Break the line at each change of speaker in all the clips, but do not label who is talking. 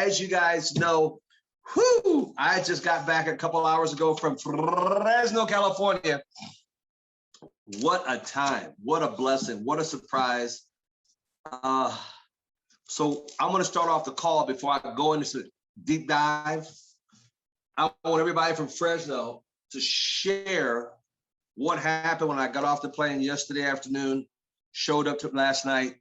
as you guys know, I just got back a couple hours ago from Fresno, California. What a time, what a blessing, what a surprise. So I'm gonna start off the call before I go into deep dive. I want everybody from Fresno to share what happened when I got off the plane yesterday afternoon, showed up to last night,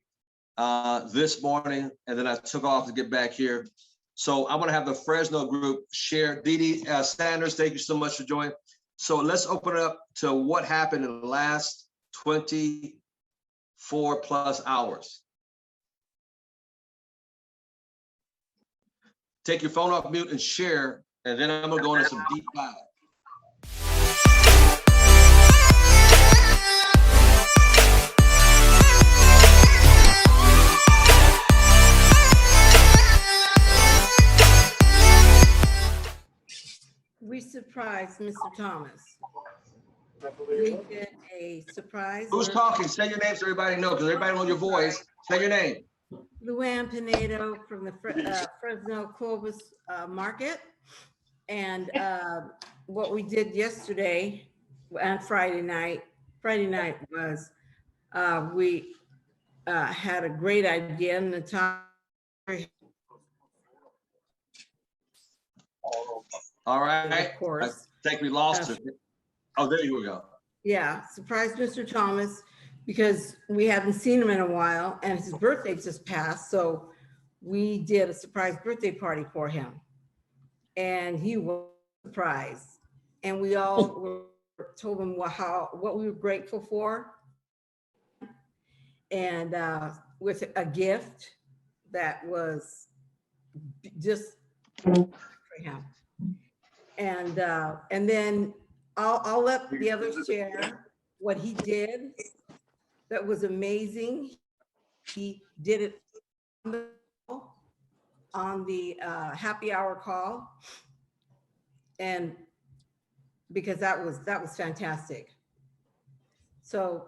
this morning, and then I took off to get back here. So I'm gonna have the Fresno group share. Dee Sanders, thank you so much for joining. So let's open it up to what happened in the last 24 plus hours. Take your phone off mute and share, and then I'm gonna go into some deep dive.
We surprised Mr. Thomas. We did a surprise.
Who's talking? Say your name so everybody knows, because everybody knows your voice. Say your name.
Luann Pinedo from the Fresno Clovis Market. And what we did yesterday and Friday night was we had a great idea, and the time.
All right.
Of course.
I think we lost it. Oh, there you go.
Yeah, surprised Mr. Thomas because we haven't seen him in a while, and his birthday just passed. So we did a surprise birthday party for him, and he was surprised. And we all told him what we were grateful for, and with a gift that was just for him. And then I'll let the others share what he did. That was amazing. He did it on the happy hour call, and because that was fantastic. So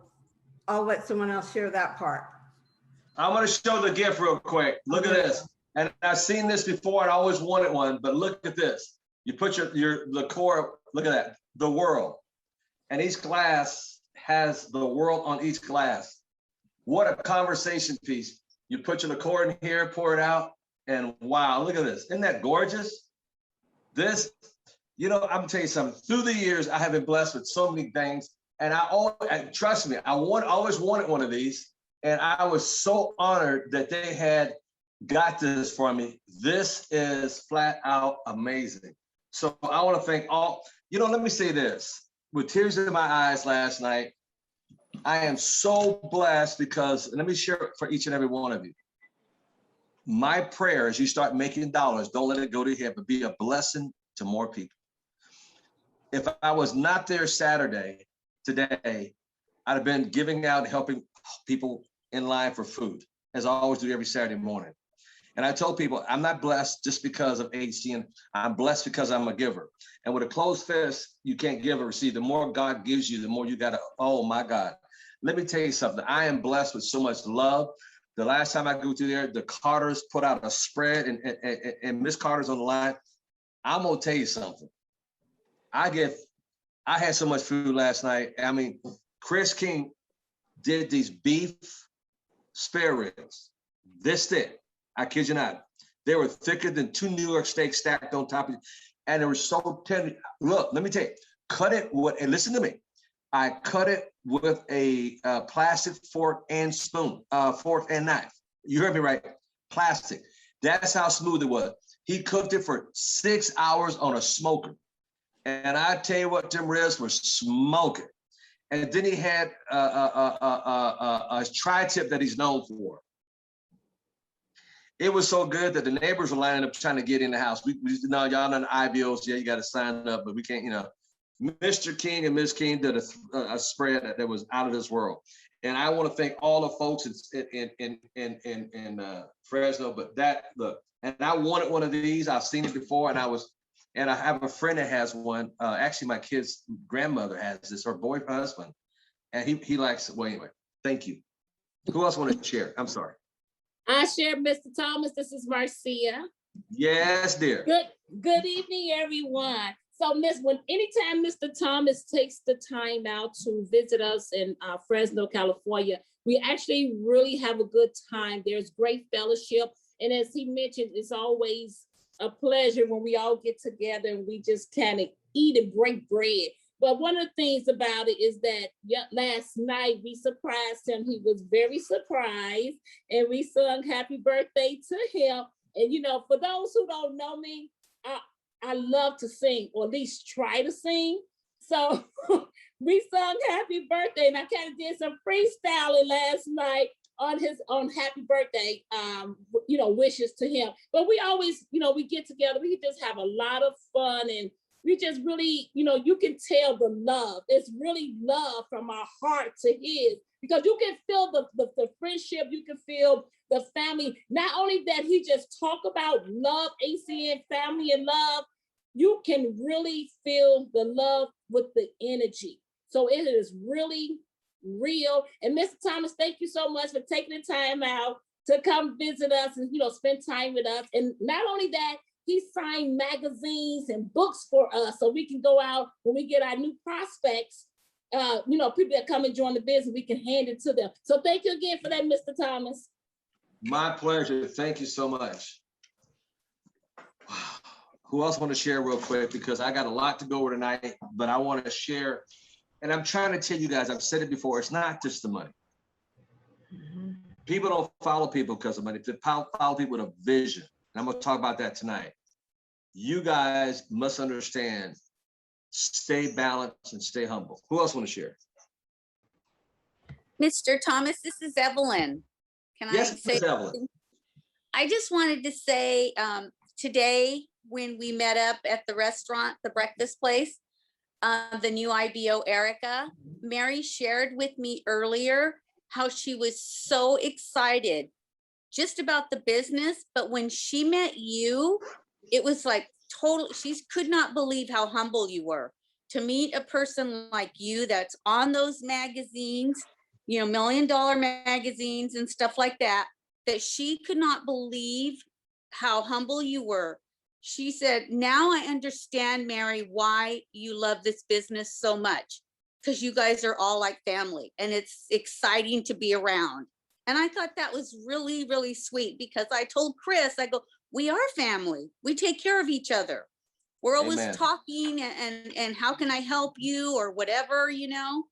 I'll let someone else share that part.
I'm going to show the gift real quick. Look at this. And I've seen this before, and I always wanted one, but look at this. You put your liqueur, look at that, the world. And each glass has the world on each glass. What a conversation piece. You put your liqueur in here, pour it out, and wow, look at this. Isn't that gorgeous? This, I'm gonna tell you something. Through the years, I have been blessed with so many things. And trust me, I always wanted one of these. And I was so honored that they had got this for me. This is flat out amazing. So I want to thank all, let me say this. With tears in my eyes last night, I am so blessed because, let me share it for each and every one of you. My prayer as you start making dollars, don't let it go to your head, but be a blessing to more people. If I was not there Saturday, today, I'd have been giving out, helping people in line for food, as I always do every Saturday morning. And I told people, I'm not blessed just because of HC, I'm blessed because I'm a giver. And with a closed fist, you can't give or receive. The more God gives you, the more you gotta, oh my God. Let me tell you something. I am blessed with so much love. The last time I go through there, the Carters put out a spread, and Miss Carter's on the line. I'm gonna tell you something. I had so much food last night. I mean, Chris King did these beef spare ribs, this thick. I kid you not. They were thicker than 2 New York steaks stacked on top of it. And they were so tender. Look, let me tell you, cut it with, and listen to me. I cut it with a plastic fork and spoon, fork and knife. You heard me right, plastic. That's how smooth it was. He cooked it for 6 hours on a smoker. And I tell you what, them ribs were smoking. And then he had a tri-tip that he's known for. It was so good that the neighbors were lining up trying to get in the house. We y'all done IBOs, yeah, you got to sign up, but we can't, Mr. King and Ms. King did a spread that was out of this world. And I want to thank all the folks in Fresno, but look, and I wanted one of these. I've seen it before, and I have a friend that has one. Actually, my kid's grandmother has this, her husband, and he likes it. Well, anyway, thank you. Who else want to share? I'm sorry.
I share, Mr. Thomas. This is Marcia.
Yes, dear.
Good evening, everyone. So, anytime Mr. Thomas takes the time out to visit us in Fresno, California, we actually really have a good time. There's great fellowship. And as he mentioned, it's always a pleasure when we all get together and we just kind of eat and break bread. But one of the things about it is that last night we surprised him. He was very surprised, and we sung happy birthday to him. And, you know, for those who don't know me, I love to sing, or at least try to sing. So we sung happy birthday, and I kind of did some freestyling last night on happy birthday, you know, wishes to him. But we always, you know, we get together, we just have a lot of fun, and we just really, you know, you can tell the love. It's really love from our heart to his, because you can feel the friendship, you can feel the family. Not only that he just talk about love, ACN family and love, you can really feel the love with the energy. So it is really real. And Mr. Thomas, thank you so much for taking the time out to come visit us and, you know, spend time with us. And not only that, he signed magazines and books for us so we can go out when we get our new prospects, you know, people that come and join the business, we can hand it to them. So thank you again for that, Mr. Thomas.
My pleasure. Thank you so much. Who else want to share real quick? Because I got a lot to go over tonight, but I want to share. And I'm trying to tell you guys, I've said it before, it's not just the money. People don't follow people because of money. They follow people with a vision. And I'm going to talk about that tonight. You guys must understand, stay balanced and stay humble. Who else want to share?
Mr. Thomas, this is Evelyn. Can
Yes,
I say
Evelyn.
something? I just wanted to say today when we met up at the restaurant, the breakfast place, the new IBO, Erica, Mary shared with me earlier how she was so excited just about the business. But when she met you, it was like total, she could not believe how humble you were. To meet a person like you that's on those magazines, you know, $1 million magazines and stuff like that, that she could not believe how humble you were. She said, now I understand, Mary, why you love this business so much, because you guys are all like family and it's exciting to be around. And I thought that was really, really sweet, because I told Chris, I go, we are family. We take care of each other. We're always
Amen.
talking and how can I help you or whatever, you know.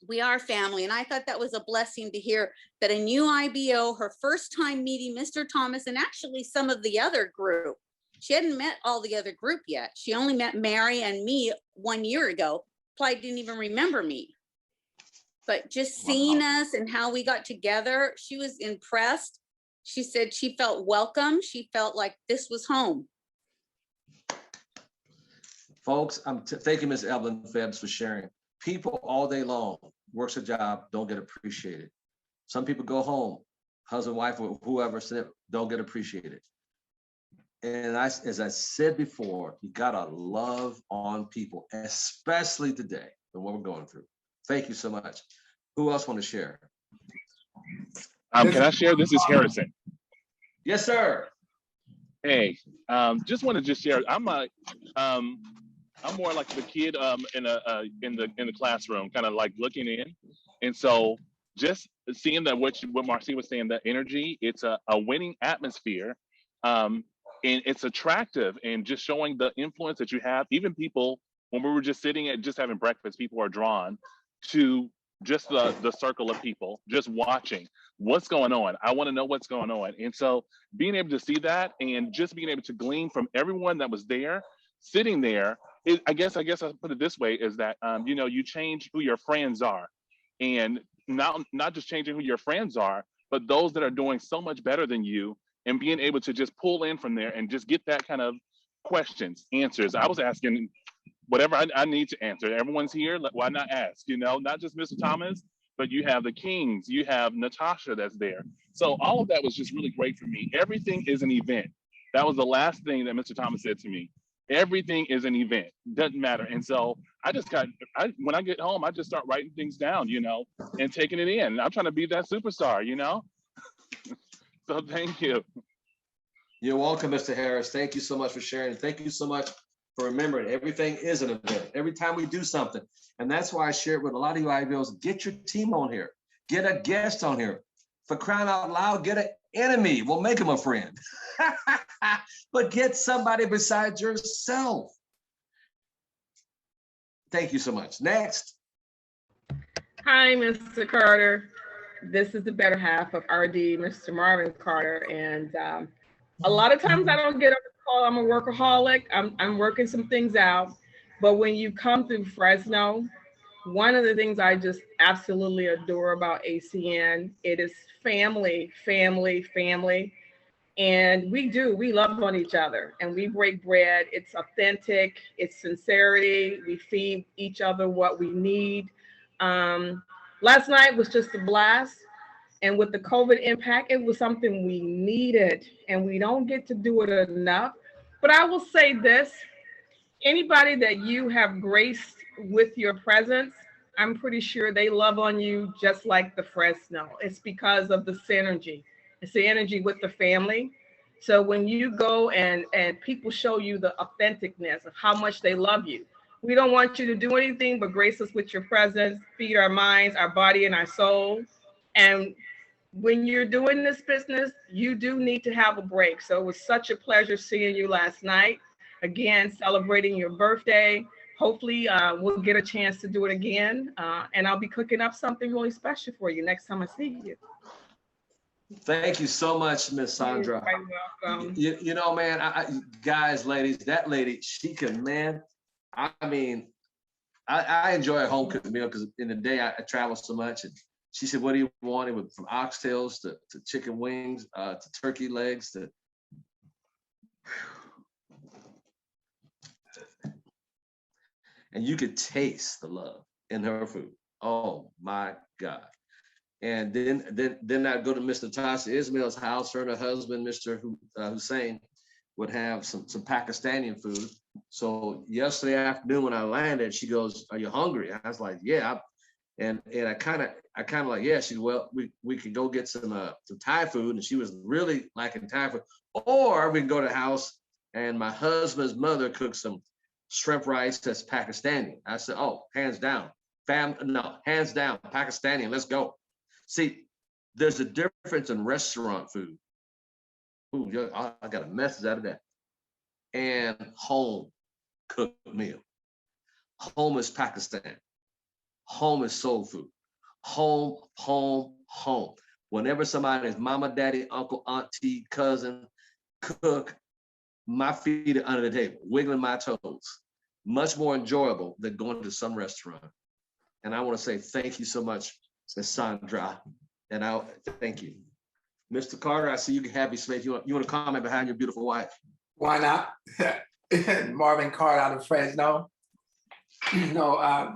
We are family. And I thought that was a blessing to hear that a new IBO, her first time meeting Mr. Thomas and actually some of the other group. She hadn't met all the other group yet. She only met Mary and me 1 year ago. Probably didn't even remember me. But just seeing us and how we got together, she was impressed. She said she felt welcome. She felt like this was home.
Folks, thank you, Ms. Evelyn Febbs, for sharing. People all day long works a job, don't get appreciated. Some people go home, husband, wife, or whoever, don't get appreciated. And as I said before, you gotta love on people, especially today and what we're going through. Thank you so much. Who else want to share?
Can I share? This is Harrison.
Yes, sir.
Hey, just want to just share. I'm more like the kid in the classroom, kind of like looking in, and so just seeing that what Marcia was saying, that energy, it's a winning atmosphere, and it's attractive, and just showing the influence that you have. Even people, when we were just sitting at just having breakfast, people are drawn to just the circle of people, just watching what's going on. I want to know what's going on, and so being able to see that and just being able to glean from everyone that was there, sitting there. I guess I'll put it this way, is that, you know, you change who your friends are, and not just changing who your friends are, but those that are doing so much better than you, and being able to just pull in from there and just get that kind of questions, answers. I was asking whatever I need to answer. Everyone's here, why not ask? You know, not just Mr. Thomas, but you have the Kings, you have Natasha that's there. So all of that was just really great for me. Everything is an event. That was the last thing that Mr. Thomas said to me. Everything is an event, doesn't matter. And so when I get home, I just start writing things down, you know, and taking it in. I'm trying to be that superstar, you know? So thank you.
You're welcome, Mr. Harris. Thank you so much for sharing. Thank you so much for remembering everything is an event. Every time we do something. And that's why I share it with a lot of you IBOs. Get your team on here. Get a guest on here. For crying out loud, get an enemy. We'll make him a friend. But get somebody besides yourself. Thank you so much. Next.
Hi, Mr. Carter. This is the better half of RD, Mr. Marvin Carter. And a lot of times I don't get on the call. I'm a workaholic. I'm working some things out. But when you come through Fresno, one of the things I just absolutely adore about ACN, it is family, family, family. And we love on each other and we break bread. It's authentic, it's sincerity. We feed each other what we need. Last night was just a blast. And with the COVID impact, it was something we needed and we don't get to do it enough. But I will say this, anybody that you have graced with your presence, I'm pretty sure they love on you just like the Fresno. It's because of the synergy. It's the energy with the family. So when you go and people show you the authenticness of how much they love you, we don't want you to do anything but grace us with your presence, feed our minds, our body, and our soul. And when you're doing this business, you do need to have a break. So it was such a pleasure seeing you last night. Again, celebrating your birthday. Hopefully we'll get a chance to do it again. And I'll be cooking up something really special for you next time I see you.
Thank you so much, Miss Sandra.
You're quite welcome.
You know, man, guys, ladies, that lady, she can, man, I mean, I enjoy a home cooked meal because in the day I travel so much. And she said, what do you want? It was from oxtails to chicken wings, to turkey legs, to. And you could taste the love in her food. Oh my God. And then I'd go to Mr. Tasha Ismail's house. Her and her husband, Mr. Hussein, would have some Pakistani food. So yesterday afternoon when I landed, she goes, "Are you hungry?" I was like, "Yeah." And I kind of like, yeah. She said, "Well, we could go get some Thai food," and she was really liking Thai food. Or we can go to the house and my husband's mother cooked some shrimp rice that's Pakistani. I said, "Oh, hands down, hands down, Pakistani. Let's go." See, there's a difference in restaurant food. Ooh, I got a message out of that. And home cooked meal. Home is Pakistan. Home is soul food. Home, home, home. Whenever somebody's mama, daddy, uncle, auntie, cousin cook, my feet are under the table, wiggling my toes. Much more enjoyable than going to some restaurant. And I want to say thank you so much, Ms. Sandra. And I thank you. Mr. Carter, I see you happy space. You want to comment behind your beautiful wife?
Why not? Marvin Carter out of Fresno. No,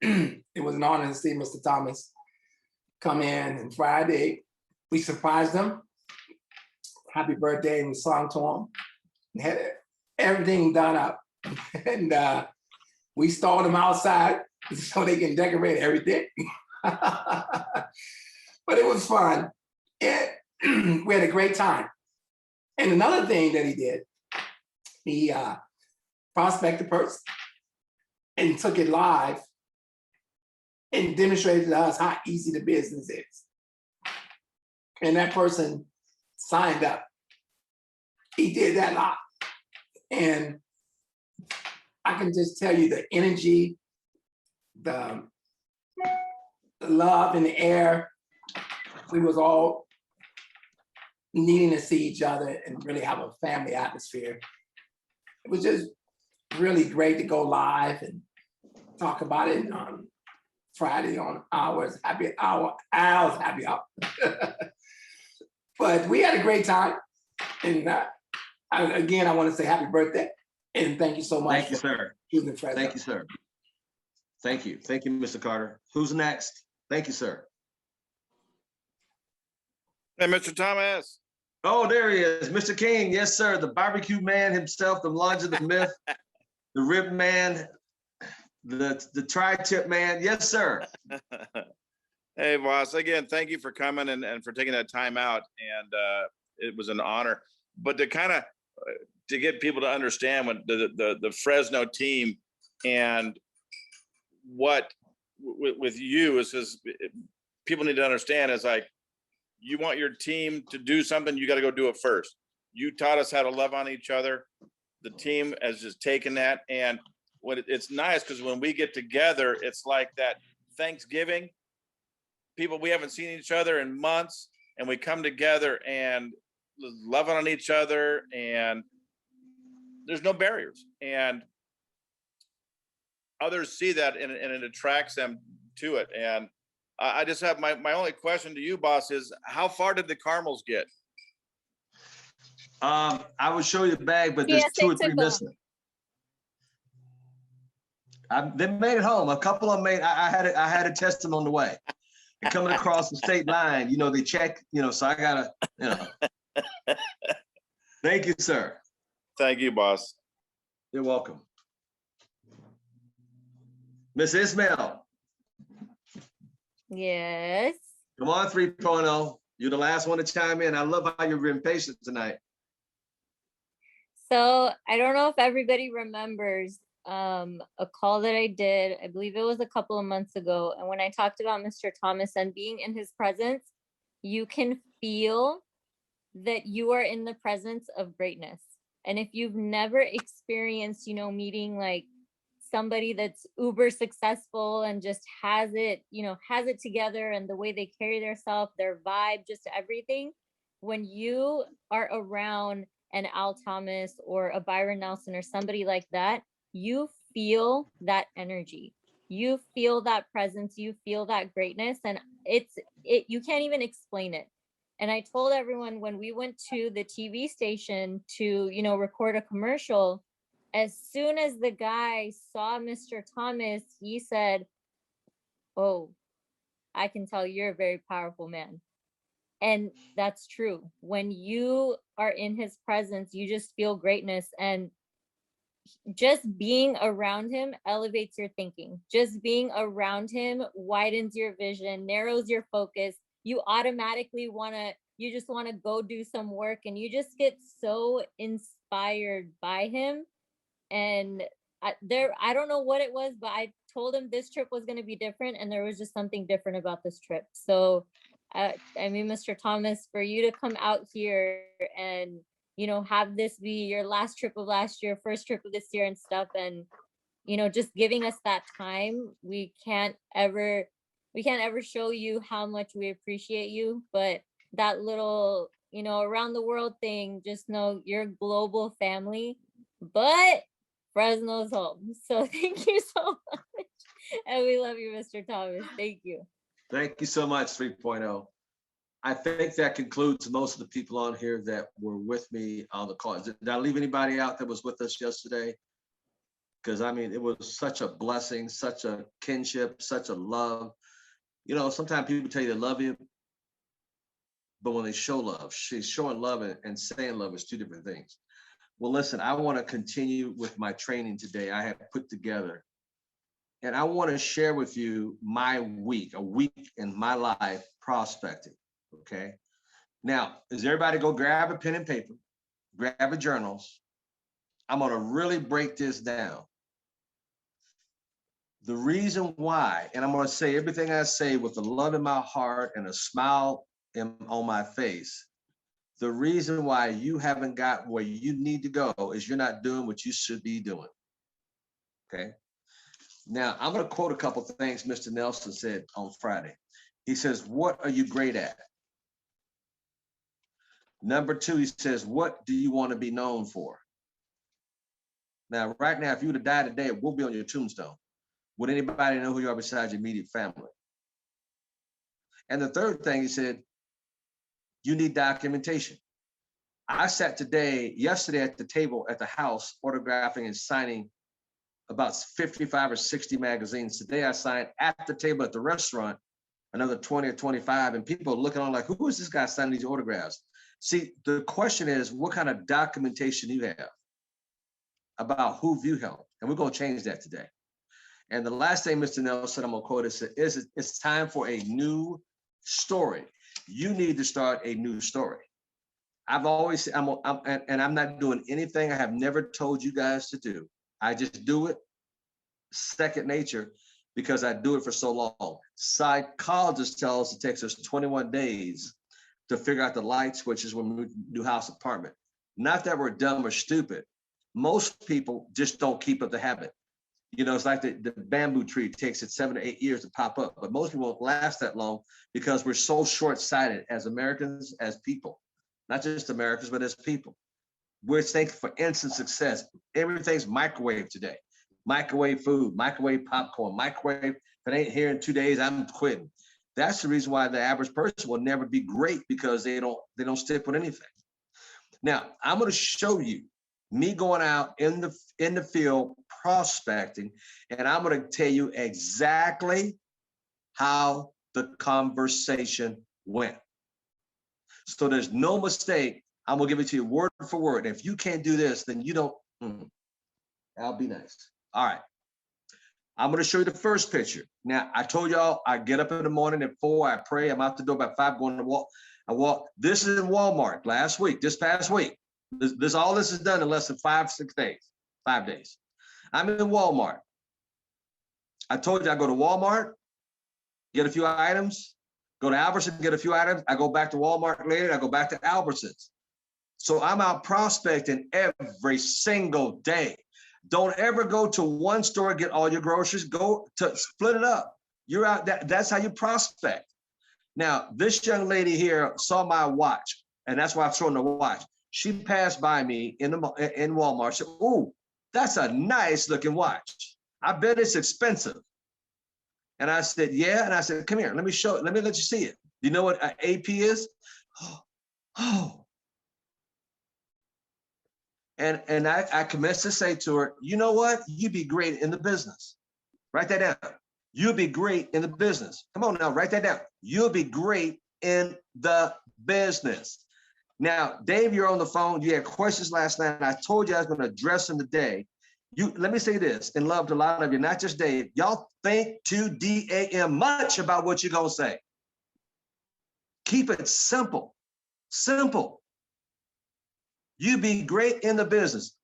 it was an honor to see Mr. Thomas come in. And Friday, we surprised him. Happy birthday, and we sung to him. And had everything done up. And we stalled him outside so they can decorate everything. But it was fun. We had a great time. And another thing that he did, he prospected a person and took it live and demonstrated to us how easy the business is. And that person signed up. He did that live. And I can just tell you the energy, the love in the air. We was all needing to see each other and really have a family atmosphere. It was just really great to go live and talk about it on Friday on Al's Happy Hour. But we had a great time. And again, I want to say happy birthday and thank you so much.
Thank you, sir. Thank you, sir. Thank you. Thank you, Mr. Carter. Who's next? Thank you, sir.
Hey, Mr. Thomas.
Oh, there he is, Mr. King. Yes, sir. The barbecue man himself, the legend, the myth, the rib man, the tri-tip man. Yes, sir.
Hey, boss. Again, thank you for coming and for taking that time out. And it was an honor. but to kind of to get people to understand what the Fresno team and what with you is because people need to understand is like, you want your team to do something, you got to go do it first. You taught us how to love on each other. The team has just taken that. And what it's nice because when we get together, it's like that Thanksgiving. People, we haven't seen each other in months, and we come together and loving on each other, and there's no barriers. And others see that, and it attracts them to it. And I just have my only question to you, boss, is how far did the caramels get?
I will show you the bag, but there's
Yes,
2 or
they
3
took
missing. They made it home. A couple of them made. I had to test them on the way. And coming across the state line, they check. So I gotta. Thank you, sir.
Thank you, boss.
You're welcome. Miss Ismail,
Yes.
come on, 3.0. You're the last one to chime in. I love how you've been patient tonight.
So I don't know if everybody remembers a call that I did. I believe it was a couple of months ago. And when I talked about Mr. Thomas and being in his presence, you can feel that you are in the presence of greatness. And if you've never experienced, meeting like somebody that's uber successful and just has it together, and the way they carry themselves, their vibe, just everything, when you are around an Al Thomas or a Byron Nelson or somebody like that, you feel that energy, you feel that presence, you feel that greatness, and you can't even explain it. And I told everyone when we went to the TV station to record a commercial, as soon as the guy saw Mr. Thomas, he said, "Oh, I can tell you're a very powerful man." And that's true. When you are in his presence, you just feel greatness, and just being around him elevates your thinking. Just being around him widens your vision, narrows your focus. You automatically you just want to go do some work, and you just get so inspired by him. And I don't know what it was, but I told him this trip was going to be different, and there was just something different about this trip. So Mr. Thomas, for you to come out here and have this be your last trip of last year, first trip of this year and stuff, and just giving us that time, we can't ever show you how much we appreciate you. But that little around the world thing, just know you're global family, but Fresno's home. So thank you so much. And we love you, Mr. Thomas. Thank you.
Thank you so much, 3.0. I think that concludes most of the people on here that were with me on the call. Did I leave anybody out that was with us yesterday? Because it was such a blessing, such a kinship, such a love. Sometimes people tell you they love you, but when they show love, showing love and saying love is 2 different things. Well, listen, I want to continue with my training today I have put together. And I want to share with you a week in my life prospecting, okay? Now, as everybody go grab a pen and paper, grab a journals. I'm going to really break this down. The reason why, and I'm going to say everything I say with the love in my heart and a smile on my face. The reason why you haven't got where you need to go is you're not doing what you should be doing, okay? Now, I'm going to quote a couple of things Mr. Nelson said on Friday. He says, "What are you great at?" Number 2, he says, "What do you want to be known for?" Now, right now, if you were to die today, it will be on your tombstone. Would anybody know who you are besides your immediate family? And the third thing he said, you need documentation. I sat yesterday at the table at the house, autographing and signing about 55 or 60 magazines. Today I signed at the table at the restaurant another 20 or 25, and people are looking on like, who is this guy signing these autographs? See, the question is, what kind of documentation you have about who you helped? And we're going to change that today. And the last thing Mr. Nelson, I'm going to quote, is it's time for a new story. You need to start a new story. I've always, and I'm not doing anything I have never told you guys to do. I just do it second nature because I do it for so long. Psychologists tell us it takes us 21 days to figure out the light switches when we do house apartment. Not that we're dumb or stupid. Most people just don't keep up the habit. You know, it's like the bamboo tree. It takes it 7 to 8 years to pop up, but most people won't last that long because we're so short-sighted as Americans, as people, not just Americans, but as people. We're thinking for instant success. Everything's microwave today. Microwave food, microwave popcorn, microwave. If it ain't here in 2 days, I'm quitting. That's the reason why the average person will never be great, because they don't stick with anything. Now, I'm going to show you me going out in the field prospecting, and I'm going to tell you exactly how the conversation went. So there's no mistake. I'm going to give it to you word for word. If you can't do this, then you don't. That'll be nice. All right. I'm going to show you the first picture. Now, I told y'all I get up in the morning at 4, I pray, I'm out the door by 5, going to walk. I walk. This is in Walmart this past week. All this is done in less than 5 days. I'm in Walmart. I told you I go to Walmart, get a few items, go to Albertsons, get a few items. I go back to Walmart later. I go back to Albertsons. So I'm out prospecting every single day. Don't ever go to one store, get all your groceries, go to split it up. You're out, that's how you prospect. Now, this young lady here saw my watch, and that's why I've shown the watch. She passed by me in Walmart. She said, "Ooh, that's a nice looking watch. I bet it's expensive." And I said, "Yeah." And I said, "Come here, let me let you see it. Do you know what AP is?" Oh. And I commenced to say to her, "You know what? You'd be great in the business." Write that down. You'll be great in the business. Come on now, write that down. You'll be great in the business. Now, Dave, you're on the phone. You had questions last night, and I told you I was going to address them today. Let me say this, in love to a lot of you, not just Dave. Y'all think too damn much about what you're going to say. Keep it simple. Simple. You be great in the business.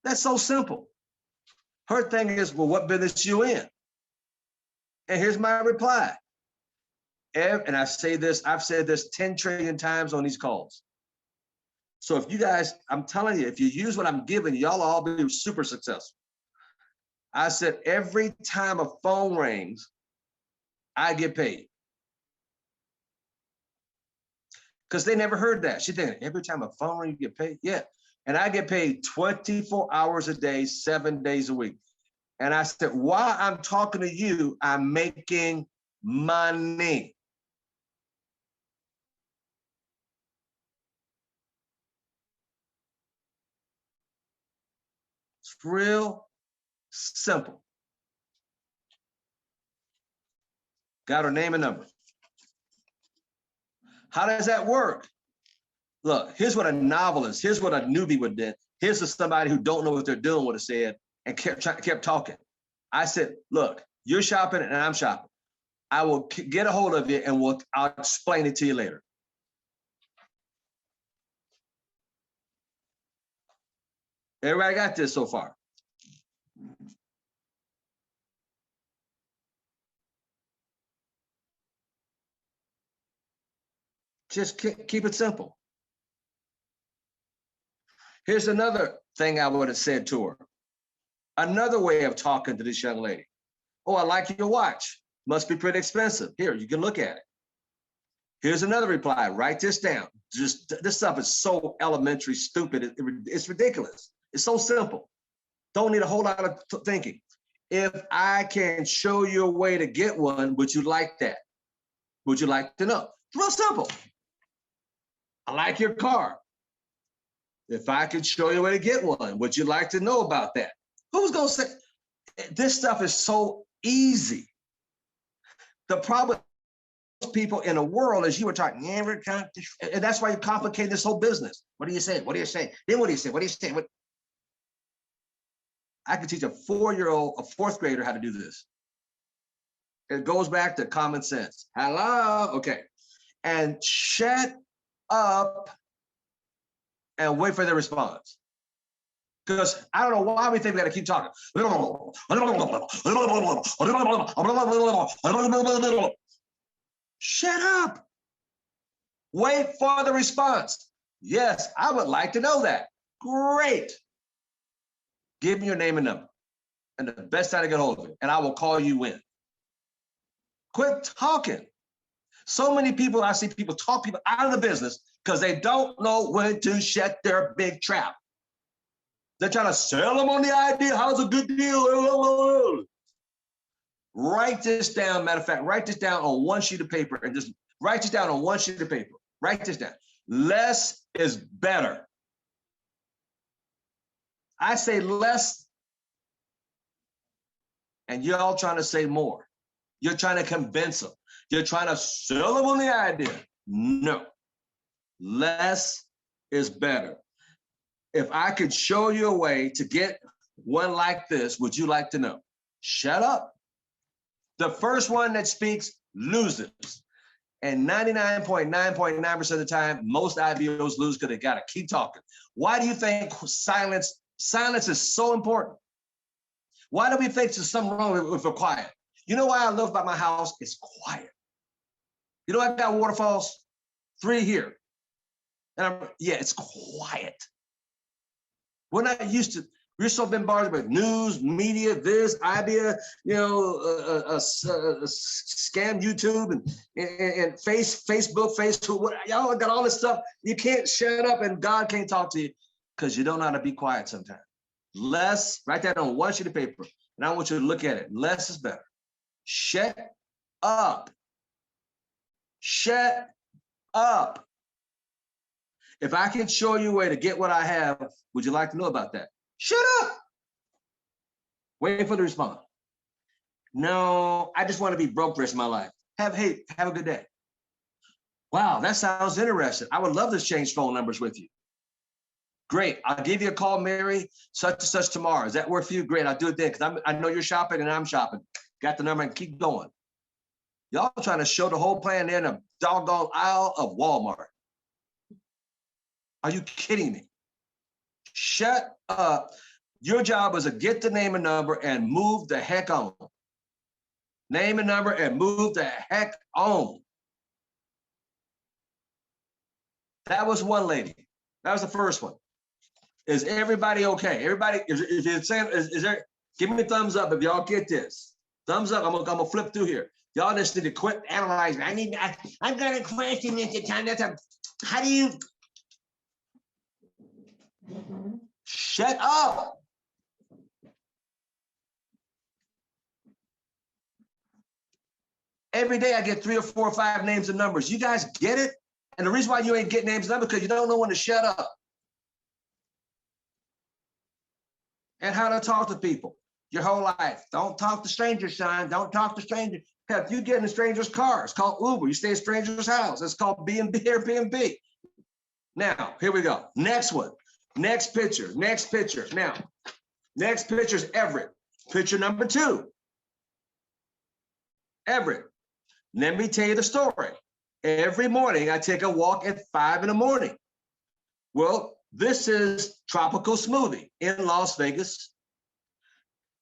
That's so simple. Her thing is, well, what business you in? And here's my reply. And I say this, I've said this 10 trillion times on these calls. So if you guys, I'm telling you, if you use what I'm giving, y'all all be super successful. I said, every time a phone rings, I get paid. Because they never heard that. She thinking, every time a phone rings, you get paid? Yeah. And I get paid 24 hours a day, 7 days a week. And I said, while I'm talking to you, I'm making money. It's real simple. Got her name and number. How does that work? Look, here's what a novelist, here's what a newbie would do. Here's somebody who don't know what they're doing would have said and kept talking. I said, look, you're shopping and I'm shopping. I will get a hold of you and I'll explain it to you later. Everybody got this so far? Just keep it simple. Here's another thing I would have said to her. Another way of talking to this young lady. Oh, I like your watch. Must be pretty expensive. Here, you can look at it. Here's another reply. Write this down. Just this stuff is so elementary, stupid. It's ridiculous. It's so simple. Don't need a whole lot of thinking. If I can show you a way to get one, would you like that? Would you like to know? It's real simple. I like your car. If I could show you a way to get one, would you like to know about that? Who's going to say, this stuff is so easy. The problem with people in the world is you were talking, and that's why you complicate this whole business. What do you say? What do you say? Then what do you say? What do you say? I could teach a 4-year-old, a 4th grader how to do this. It goes back to common sense. Hello, okay. And shut up and wait for their response. Because I don't know why we think we got to keep talking. Shut up. Wait for the response. Yes, I would like to know that. Great. Give me your name and number and the best time to get hold of it, and I will call you when. Quit talking. So many people, I see people talk people out of the business because they don't know when to shut their big trap. They're trying to sell them on the idea. How's a good deal? Write this down. Matter of fact, write this down on one sheet of paper and just write this down on one sheet of paper. Write this down. Less is better. I say less, and you're all trying to say more. You're trying to convince them. You're trying to sell them on the idea. No, less is better. If I could show you a way to get one like this, would you like to know? Shut up. The first one that speaks loses. And 99.9% of the time, most IBOs lose because they got to keep talking. Why do you think silence is so important? Why do we think there's something wrong if we're quiet? You know why I love about my house? It's quiet. You know I got waterfalls? 3 here. And it's quiet. We're not used to, we're so bombarded with news, media, this, idea, scam YouTube and Facebook, y'all got all this stuff. You can't shut up and God can't talk to you because you don't know how to be quiet sometimes. Less, write that on one sheet of paper, and I want you to look at it. Less is better. Shut up. Shut up. If I can show you a way to get what I have, would you like to know about that? Shut up. Wait for the response. No, I just want to be broke the rest of my life. Have a good day. Wow, that sounds interesting. I would love to exchange phone numbers with you. Great. I'll give you a call, Mary, such and such tomorrow. Does that work for you? Great. I'll do it then because I know you're shopping and I'm shopping. Got the number and keep going. Y'all trying to show the whole plan in a doggone aisle of Walmart. Are you kidding me? Shut up. Your job is to get the name and number and move the heck on. Name and number and move the heck on. That was one lady. That was the first one. Is everybody okay? Everybody, if you're saying, is there, give me a thumbs up if y'all get this. Thumbs up, I'm gonna flip through here. Y'all just need to quit analyzing. I've got a question, Mr. Tom. How do you? Shut up. Every day I get 3 or 4 or 5 names and numbers. You guys get it? And the reason why you ain't getting names and numbers because you don't know when to shut up. And how to talk to people your whole life. Don't talk to strangers, son. Don't talk to strangers. Hell, if you get in a stranger's car, it's called Uber. You stay at a stranger's house. It's called B&B, Airbnb. Now, here we go. Next one. Next picture. Next picture. Now, next picture is Everett. Picture number 2. Everett. Let me tell you the story. Every morning, I take a walk at 5 in the morning. Well, this is Tropical Smoothie in Las Vegas.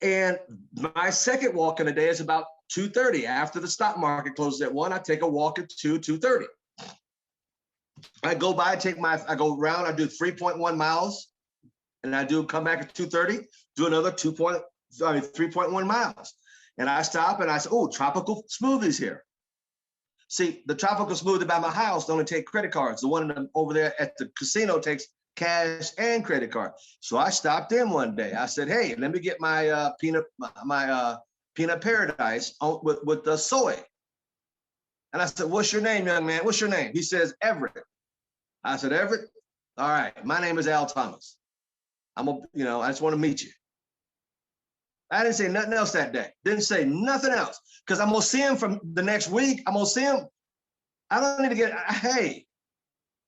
And my second walk in the day is about 2:30. After the stock market closes at 1, I take a walk at 2:30. I go by, I go around, I do 3.1 miles, and I come back at 2:30, do another 3.1 miles. And I stop and I say, oh, Tropical Smoothies here. See, the Tropical Smoothie by my house only take credit cards. The one over there at the casino takes cash and credit card. So I stopped in one day. I said, hey, let me get my peanut paradise with the soy. And I said, what's your name, young man? What's your name? He says, Everett. I said, Everett? All right, my name is Al Thomas. I just want to meet you. I didn't say nothing else that day. Didn't say nothing else because I'm going to see him from the next week. I'm going to see him. I don't need to get, hey.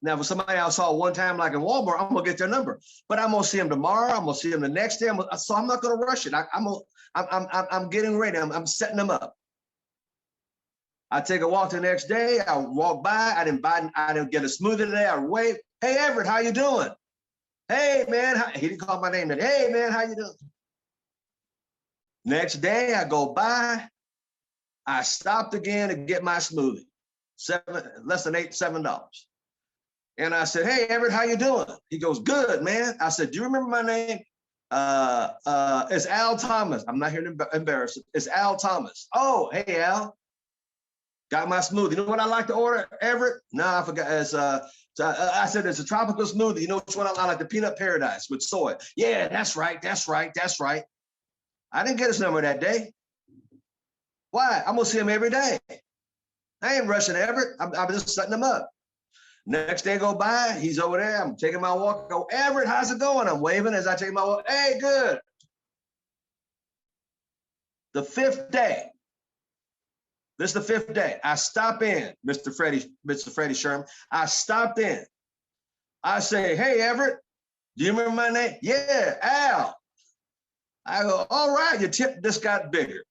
Now, for somebody I saw one time, like in Walmart, I'm going to get their number. But I'm going to see him tomorrow. I'm going to see him the next day. So I'm not going to rush it. I'm getting ready. I'm setting them up. I take a walk the next day. I walk by. I didn't get a smoothie today. I wave. Hey, Everett, how you doing? Hey, man, he didn't call my name. Hey, man, how you doing? Next day, I go by. I stopped again to get my smoothie, less than $7. And I said, hey, Everett, how you doing? He goes, good, man. I said, do you remember my name? It's Al Thomas. I'm not here to embarrass him. It's Al Thomas. Oh, hey, Al. Got my smoothie. You know what I like to order, Everett? No, I forgot. It's I said it's a tropical smoothie. You know which one I like? The peanut paradise with soy. Yeah, that's right. That's right. That's right. I didn't get his number that day. Why? I'm gonna see him every day. I ain't rushing Everett. I'm just setting him up. Next day go by, he's over there. I'm taking my walk. I go, Everett, how's it going? I'm waving as I take my walk. Hey, good. The 5th day. This is the 5th day. I stop in, Mr. Freddie Sherman. I stopped in. I say, hey, Everett, do you remember my name? Yeah, Al. I go, all right, your tip just got bigger.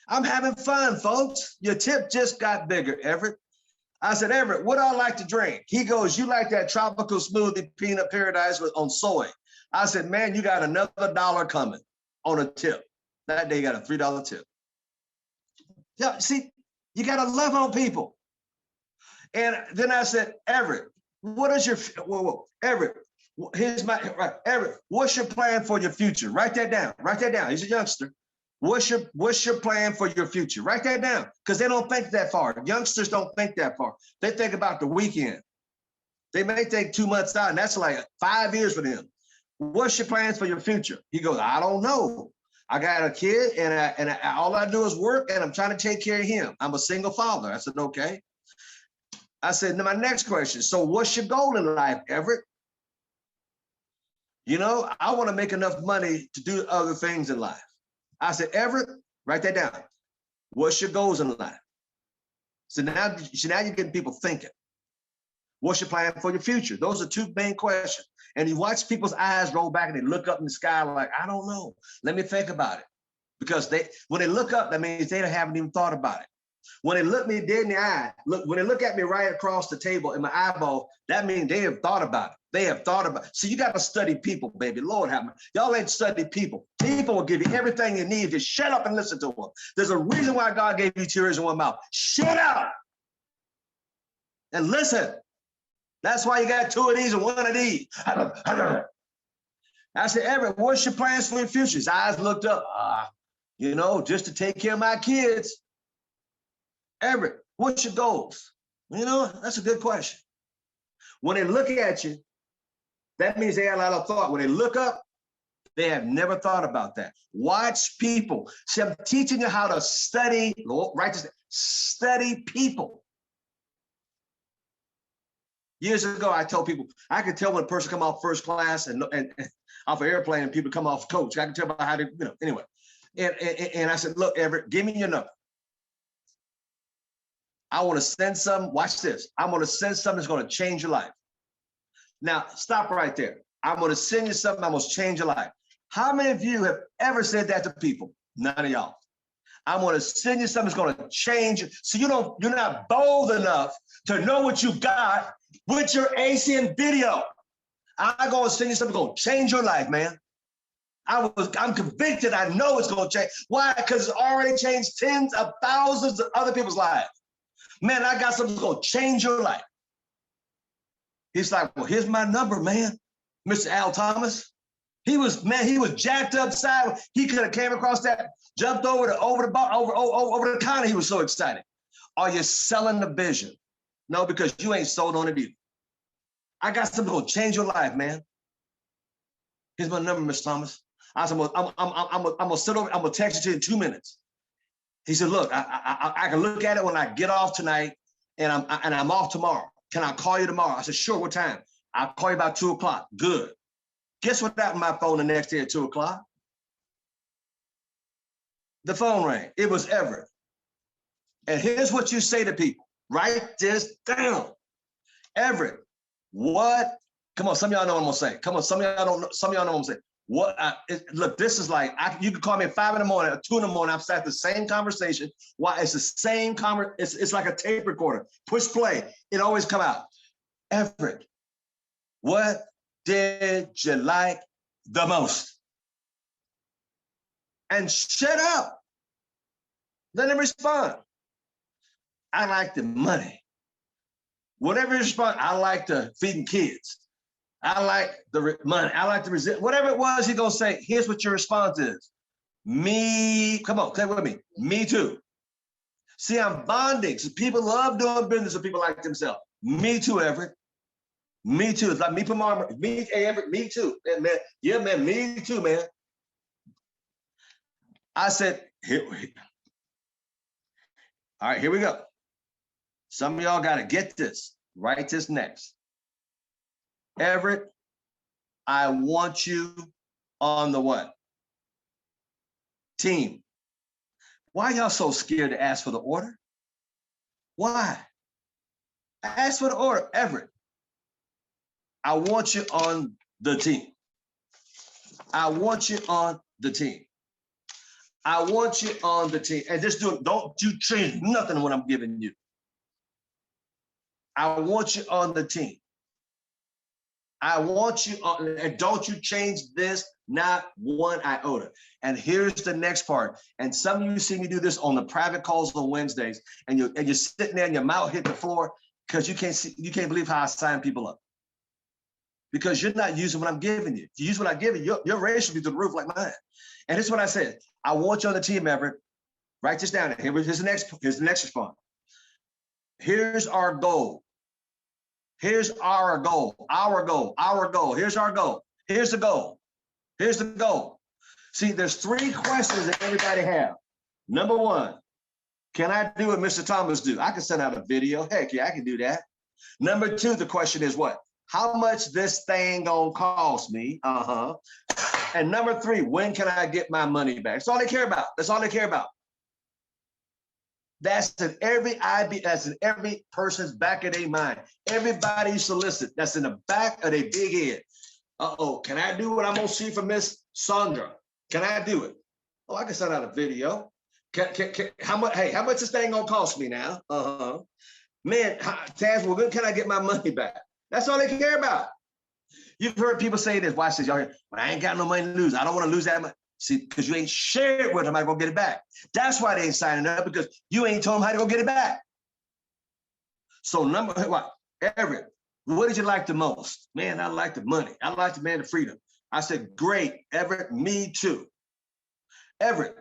I'm having fun, folks. Your tip just got bigger, Everett. I said, Everett, what do I like to drink? He goes, you like that tropical smoothie peanut paradise on soy. I said, man, you got another $1 coming on a tip. That day you got a $3 tip. Yeah, see, you got to love on people. And then I said, Everett, what is your, Everett, here's my, right, Everett, what's your plan for your future? Write that down. Write that down. He's a youngster. What's your plan for your future? Write that down, because they don't think that far. Youngsters don't think that far. They think about the weekend. They may think 2 months out, and that's like 5 years for them. What's your plans for your future? He goes, I don't know. I got a kid, and all I do is work, and I'm trying to take care of him. I'm a single father. I said, okay. I said, now my next question, so what's your goal in life, Everett? You know, I want to make enough money to do other things in life. I said, Everett, write that down. What's your goals in life? So now you're getting people thinking. What's your plan for your future? Those are 2 main questions. And you watch people's eyes roll back and they look up in the sky like, I don't know. Let me think about it. Because when they look up, that means they haven't even thought about it. When they look me dead in the eye, when they look at me right across the table in my eyeball, that means they have thought about it. They have thought about it. So you got to study people, baby. Lord have mercy. Y'all ain't study people. People will give you everything you need. Just shut up and listen to them. There's a reason why God gave you 2 ears and 1 mouth. Shut up and listen. That's why you got 2 of these and 1 of these. I said, Everett, what's your plans for your future? His eyes looked up. You know, just to take care of my kids. Everett, what's your goals? You know, that's a good question. When they look at you, that means they have a lot of thought. When they look up, they have never thought about that. Watch people. See, I'm teaching you how to study, study people. Years ago, I told people, I could tell when a person come off first class and off an airplane and people come off coach. I can tell about how to, you know, anyway. And I said, look, Everett, give me your number. I want to send some, watch this. I'm going to send something that's going to change your life. Now, stop right there. I'm going to send you something that will change your life. How many of you have ever said that to people? None of y'all. I'm going to send you something that's going to change. So you're not bold enough to know what you got with your ACN video. I'm going to send you something that's going to change your life, man. I'm convicted. I know it's going to change. Why? Because it's already changed tens of thousands of other people's lives. Man, I got something that's going to change your life. He's like, well, here's my number, man. Mr. Al Thomas. He was jacked upside. He could have came across that, jumped over the counter. He was so excited. Are you selling the vision? No, because you ain't sold on it either. I got something going to change your life, man. Here's my number, Mr. Thomas. I said, I'm gonna sit over. I'm gonna text it to you in 2 minutes. He said, look, I can look at it when I get off tonight, and I'm off tomorrow. Can I call you tomorrow? I said, sure. What time? I'll call you about 2 o'clock. Good. Guess what happened to my phone the next day at 2 o'clock? The phone rang. It was Everett. And here's what you say to people. Write this down. Everett, what? Come on, some of y'all know what I'm gonna say. Come on, some of y'all don't know. Some of y'all know what I'm saying. Look, this is like, you can call me at 5 in the morning or 2 in the morning. I'm sat the same conversation. Why? It's the same conversation. It's like a tape recorder. Push play. It always come out. Everett, what did you like the most? And shut up. Let them respond. I like the money. Whatever you respond, I like the feeding kids. I like the money. I like the resist. Whatever it was, he's gonna say, here's what your response is. Me, come on, say it with me. Me too. See, I'm bonding. So people love doing business with people like themselves. Me too, Everett. Me too. It's like me, Palmer. Me, Everett. Me too. Man, yeah, man. Me too, man. I said, here. All right, here we go. Some of y'all got to get this. Write this next. Everett, I want you on the what? Team. Why y'all so scared to ask for the order? Why? Ask for the order, Everett. I want you on the team. I want you on the team. I want you on the team. And just don't you change nothing when I'm giving you. I want you on the team. I want you on, and don't you change this, not one iota. And here's the next part. And some of you see me do this on the private calls on Wednesdays, and you're sitting there and your mouth hit the floor because you can't believe how I sign people up. Because you're not using what I'm giving you. If you use what I'm giving you, your raise should be to the roof like mine. And this is what I said. I want you on the team, Everett. Write this down. Here's the next response. Here's our goal. Here's our goal. Our goal. Our goal. Here's our goal. Here's the goal. Here's the goal. See, there's 3 questions that everybody have. Number 1, can I do what Mr. Thomas do? I can send out a video. Heck yeah, I can do that. Number 2, the question is what? How much this thing gonna cost me? And number 3, when can I get my money back? That's all they care about. That's all they care about. That's in every IB, that's in every person's back of their mind. Everybody you solicit, that's in the back of their big head. Uh-oh, can I do what I'm gonna see from Miss Sandra? Can I do it? Oh, I can send out a video. How much? Hey, how much this thing gonna cost me now? Man, Taz, well, when can I get my money back? That's all they care about. You've heard people say this. Watch this, y'all hear, well, I ain't got no money to lose. I don't want to lose that much. See, because you ain't shared with them how to go get it back. That's why they ain't signing up, because you ain't told them how to go get it back. So what? Everett, what did you like the most? Man, I like the money. I like the freedom. I said, great, Everett, me too. Everett,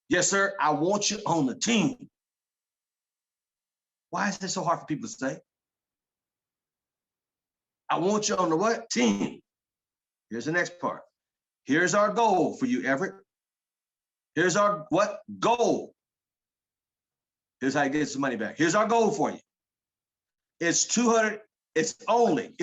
yes, sir, I want you on the team. Why is this so hard for people to say? I want you on the what? Team. Here's the next part. Here's our goal for you, Everett. Here's our what? Goal. Here's how you get some money back. Here's our goal for you. It's 200. It's only,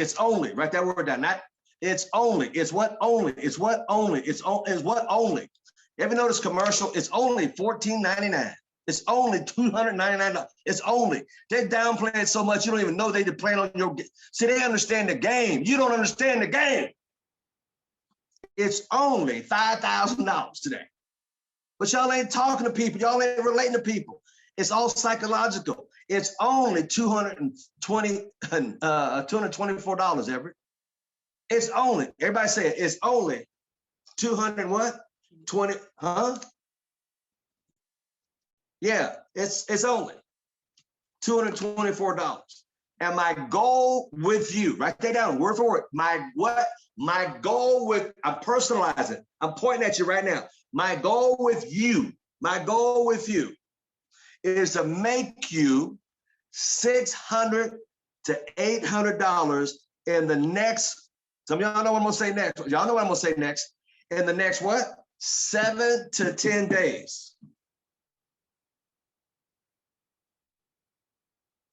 write that word down. Not, it's only, it's what only, it's what only, it's what only. Ever notice commercial? It's only $14.99. It's only $299. It's only. They downplay it so much you don't even know they plan on your. See, they understand the game. You don't understand the game. It's only $5,000 today. But y'all ain't talking to people. Y'all ain't relating to people. It's all psychological. It's only $224, Everett. It's only, everybody say it, it's only 200 what? 20, huh? Yeah, it's only $224. And my goal with you, write that down, word for word. My goal with, I'm personalizing. I'm pointing at you right now. My goal with you is to make you $600 to $800 in the next, some of y'all know what I'm gonna say next. Y'all know what I'm gonna say next. In the next what? 7 to 10 days.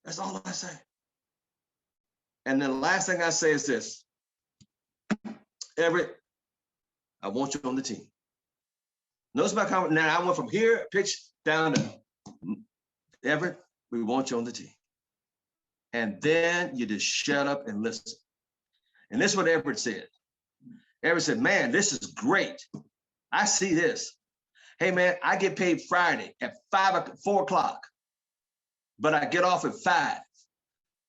That's all I say. And then the last thing I say is this. Everett, I want you on the team. Notice my comment. Now I went from here, pitch down to Everett, we want you on the team. And then you just shut up and listen. And this is what Everett said. Everett said, man, this is great. I see this. Hey, man, I get paid Friday at 4 o'clock, but I get off at 5.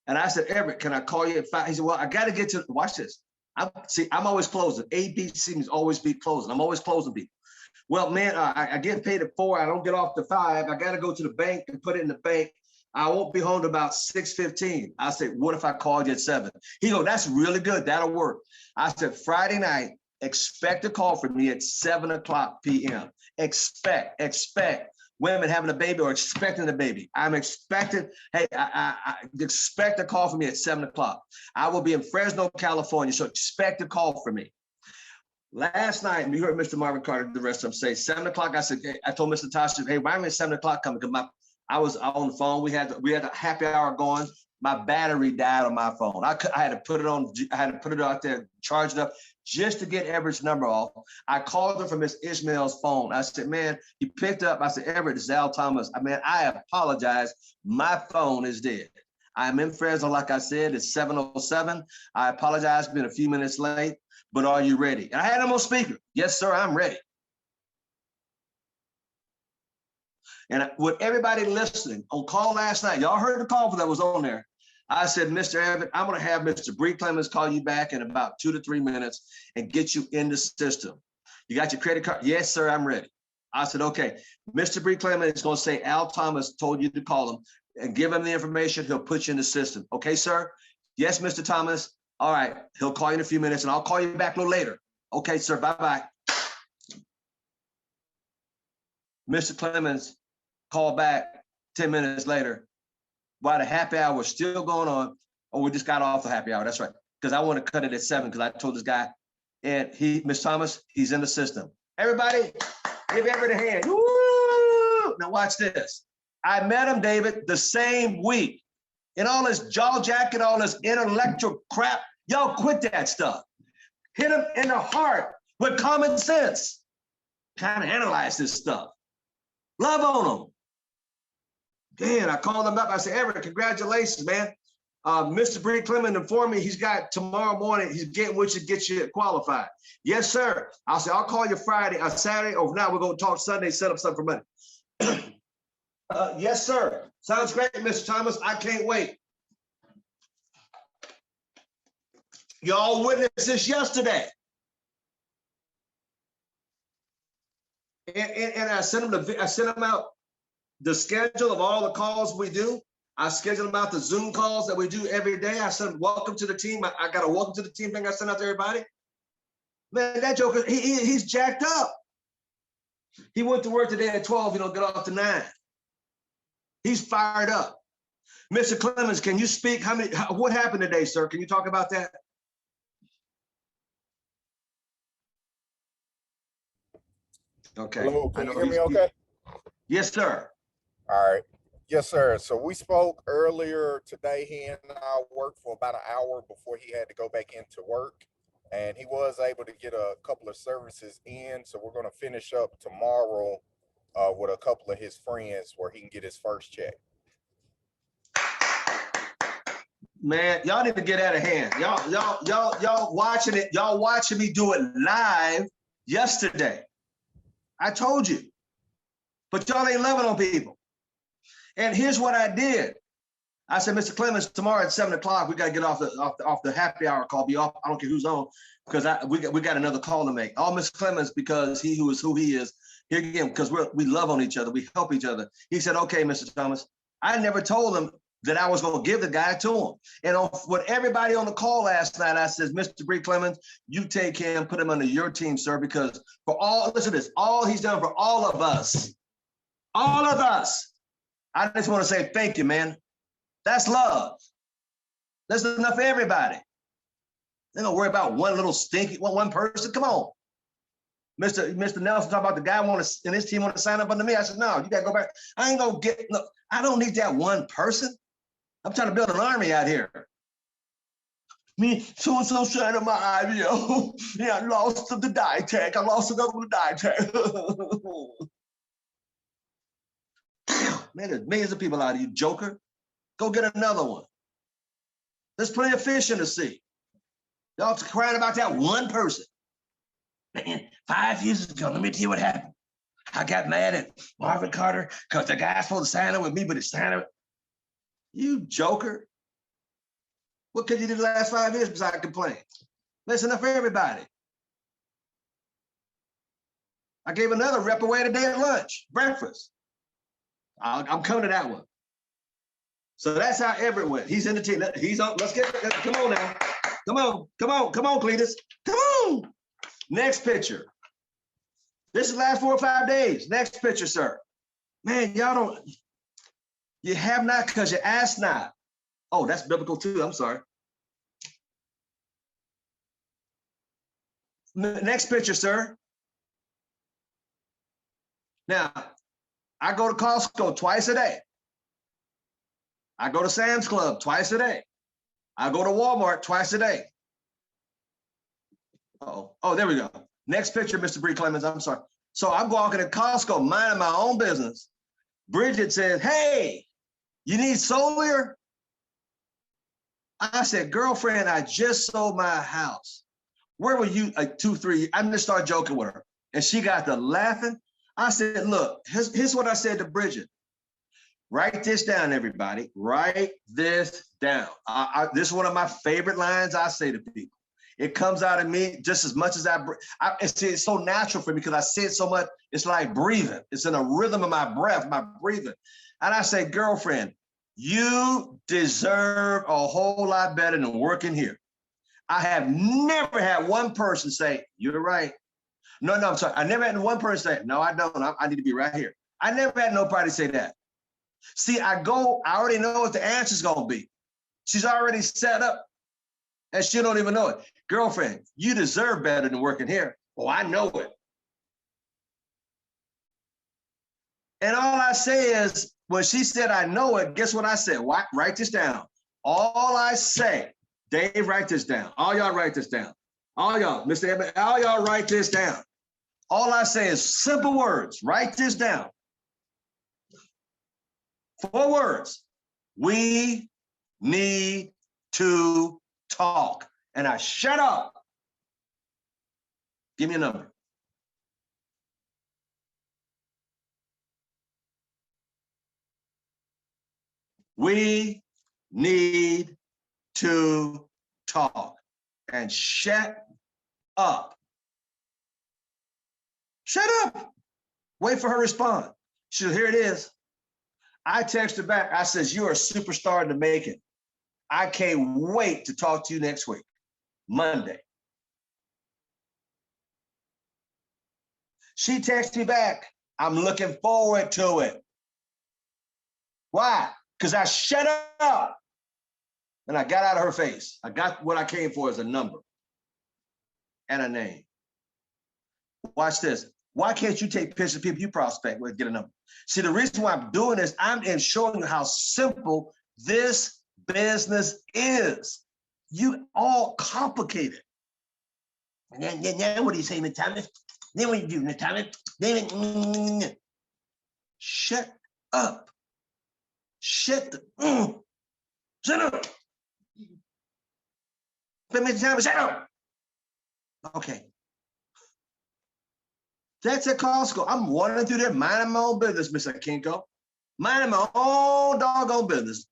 And I said, Everett, can I call you at 5? He said, well, I got to get to, watch this. I'm always closing. ABC means always be closing. I'm always closing people. Well, man, I get paid at 4. I don't get off to 5. I got to go to the bank and put it in the bank. I won't be home to about 6:15. I said, what if I called you at 7? He goes, that's really good. That'll work. I said, Friday night, expect a call from me at 7:00 p.m. Expect women having a baby or expecting a baby. I'm expecting, hey, I expect a call from me at 7:00. I will be in Fresno, California, so expect a call from me. Last night, you heard Mr. Marvin Carter, the rest of them say 7:00. I said, hey, I told Mr. Tasha, hey, why am I at 7:00 coming? Because I was on the phone. We had a happy hour going. My battery died on my phone. I had to put it on. I had to put it out there, charge it up, just to get Everett's number off. I called him from Miss Ishmael's phone. I said, man, he picked up. I said, Everett, this is Al Thomas. I apologize. My phone is dead. I'm in Fresno, like I said. It's 7:07. I apologize for being a few minutes late, but are you ready? And I had him on speaker. Yes, sir, I'm ready. And with everybody listening on call last night, y'all heard the call that was on there. I said, Mr. Everett, I'm going to have Mr. Bree Clements call you back in about 2 to 3 minutes and get you in the system. You got your credit card? Yes, sir, I'm ready. I said, okay, Mr. Bree Clements is going to say Al Thomas told you to call him and give him the information. He'll put you in the system. Okay, sir? Yes, Mr. Thomas. All right, he'll call you in a few minutes and I'll call you back a little later. Okay, sir, bye-bye. Mr. Clements called back 10 minutes later while the happy hour was still going on. Oh, we just got off the happy hour. That's right. Because I want to cut it at 7 because I told this guy, and Miss Thomas, he's in the system. Everybody, give Everett a hand. Woo! Now watch this. I met him, David, the same week. And all this jaw jacket, all this intellectual crap, y'all quit that stuff. Hit him in the heart with common sense. Kind of analyze this stuff. Love on him. Then I called him up. I said, Everett, congratulations, man. Mr. Bree Clement informed me he's got tomorrow morning, he's getting with you to get you qualified. Yes, sir. I said, I'll call you Friday or Saturday, or now we're going to talk Sunday, set up something for Monday. Yes, sir. Sounds great, Mr. Thomas. I can't wait. Y'all witnessed this yesterday. And I sent him out the schedule of all the calls we do. I schedule them out the Zoom calls that we do every day. I sent welcome to the team. I got a welcome to the team thing I sent out to everybody. Man, that joker, he's jacked up. He went to work today at 12, get off to 9. He's fired up. Mr. Clements, can you speak? What happened today, sir? Can you talk about that? Okay.
Hello, can you hear me okay?
Yes, sir.
All right. Yes, sir. So we spoke earlier today. He and I worked for about an hour before he had to go back into work. And he was able to get a couple of services in. So we're going to finish up tomorrow with a couple of his friends where he can get his first check.
Man, y'all need to get out of hand. Y'all watching it. Y'all watching me do it live yesterday. I told you. But y'all ain't loving on people. And here's what I did. I said, Mr. Clements, tomorrow at 7 o'clock, we got to get off the happy hour call. Be off. I don't care who's on, because we got another call to make. All Mr. Clements, because he who is who he is. Here again, because we love on each other. We help each other. He said, okay, Mr. Thomas. I never told him that I was going to give the guy to him. And with everybody on the call last night, I said, Mr. Bree Clements, you take him, put him under your team, sir, because listen to this, all he's done for all of us. All of us. I just want to say thank you, man. That's love. That's enough for everybody. They don't worry about one little stinky, one person. Come on. Mr. Nelson talking about the guy and his team want to sign up under me. I said, no, you got to go back. I ain't going to look, I don't need that one person. I'm trying to build an army out here. Me, so-and-so signed up my IBO. Yeah, I lost to the die tech. I lost another one to die tech. Man, there's millions of people out here, you joker. Go get another one. There's plenty of fish in the sea. Y'all crying about that one person. Man, 5 years ago, let me tell you what happened. I got mad at Marvin Carter because the guy's supposed to sign up with me, but he signed up. You joker. What could you do the last 5 years besides complain? That's enough for everybody. I gave another rep away today at lunch, breakfast. I'm coming to that one. So that's how Everett went. He's in the team. He's on. Let's get. Come on now. Come on. Come on. Come on, Cletus. Come on. Next picture. This is the last 4 or 5 days. Next picture, sir. Man, y'all don't. You have not because you ask not. Oh, that's biblical too. I'm sorry. Next picture, sir. Now, I go to Costco twice a day. I go to Sam's Club twice a day. I go to Walmart twice a day. Uh-oh. Oh, there we go. Next picture, Mr. Bree Clements. I'm sorry. So I'm walking to Costco, minding my own business. Bridget says, hey, you need solar? I said, girlfriend, I just sold my house. Where were you like 2, 3? I just started joking with her. And she got to laughing. I said, look, here's what I said to Bridget. Write this down, everybody. Write this down. This is one of my favorite lines I say to people. It comes out of me just as much as it's so natural for me because I say it so much. It's like breathing. It's in a rhythm of my breath, my breathing. And I say, girlfriend, you deserve a whole lot better than working here. I have never had one person say, you're right. No, I'm sorry. I never had one person say, no, I don't. I need to be right here. I never had nobody say that. See, I already know what the answer's going to be. She's already set up and she don't even know it. Girlfriend, you deserve better than working here. Oh, I know it. And all I say is, when she said, I know it, guess what I said? Write this down. All I say, Dave, write this down. All y'all write this down. All y'all, Mr. Edmund, all y'all write this down. All I say is simple words. Write this down. 4 words. We need to talk. And I shut up. Give me a number. We need to talk. And shut up. Shut up. Wait for her to respond. She said, here it is. I text her back. I says, you're a superstar in the making. I can't wait to talk to you next week, Monday. She texted me back. I'm looking forward to it. Why? Because I shut up and I got out of her face. I got what I came for as a number and a name. Watch this. Why can't you take pictures of people you prospect with, get a number? See, the reason why I'm doing this, I'm showing you how simple this business is. You all complicate it. And then what do you say, Thomas? Then what do you do, Thomas? Then shut up. Shut up. Shut up. Okay. That's at Costco. I'm wandering through there, minding my own business, Mr. Kinko. Minding my own doggone business.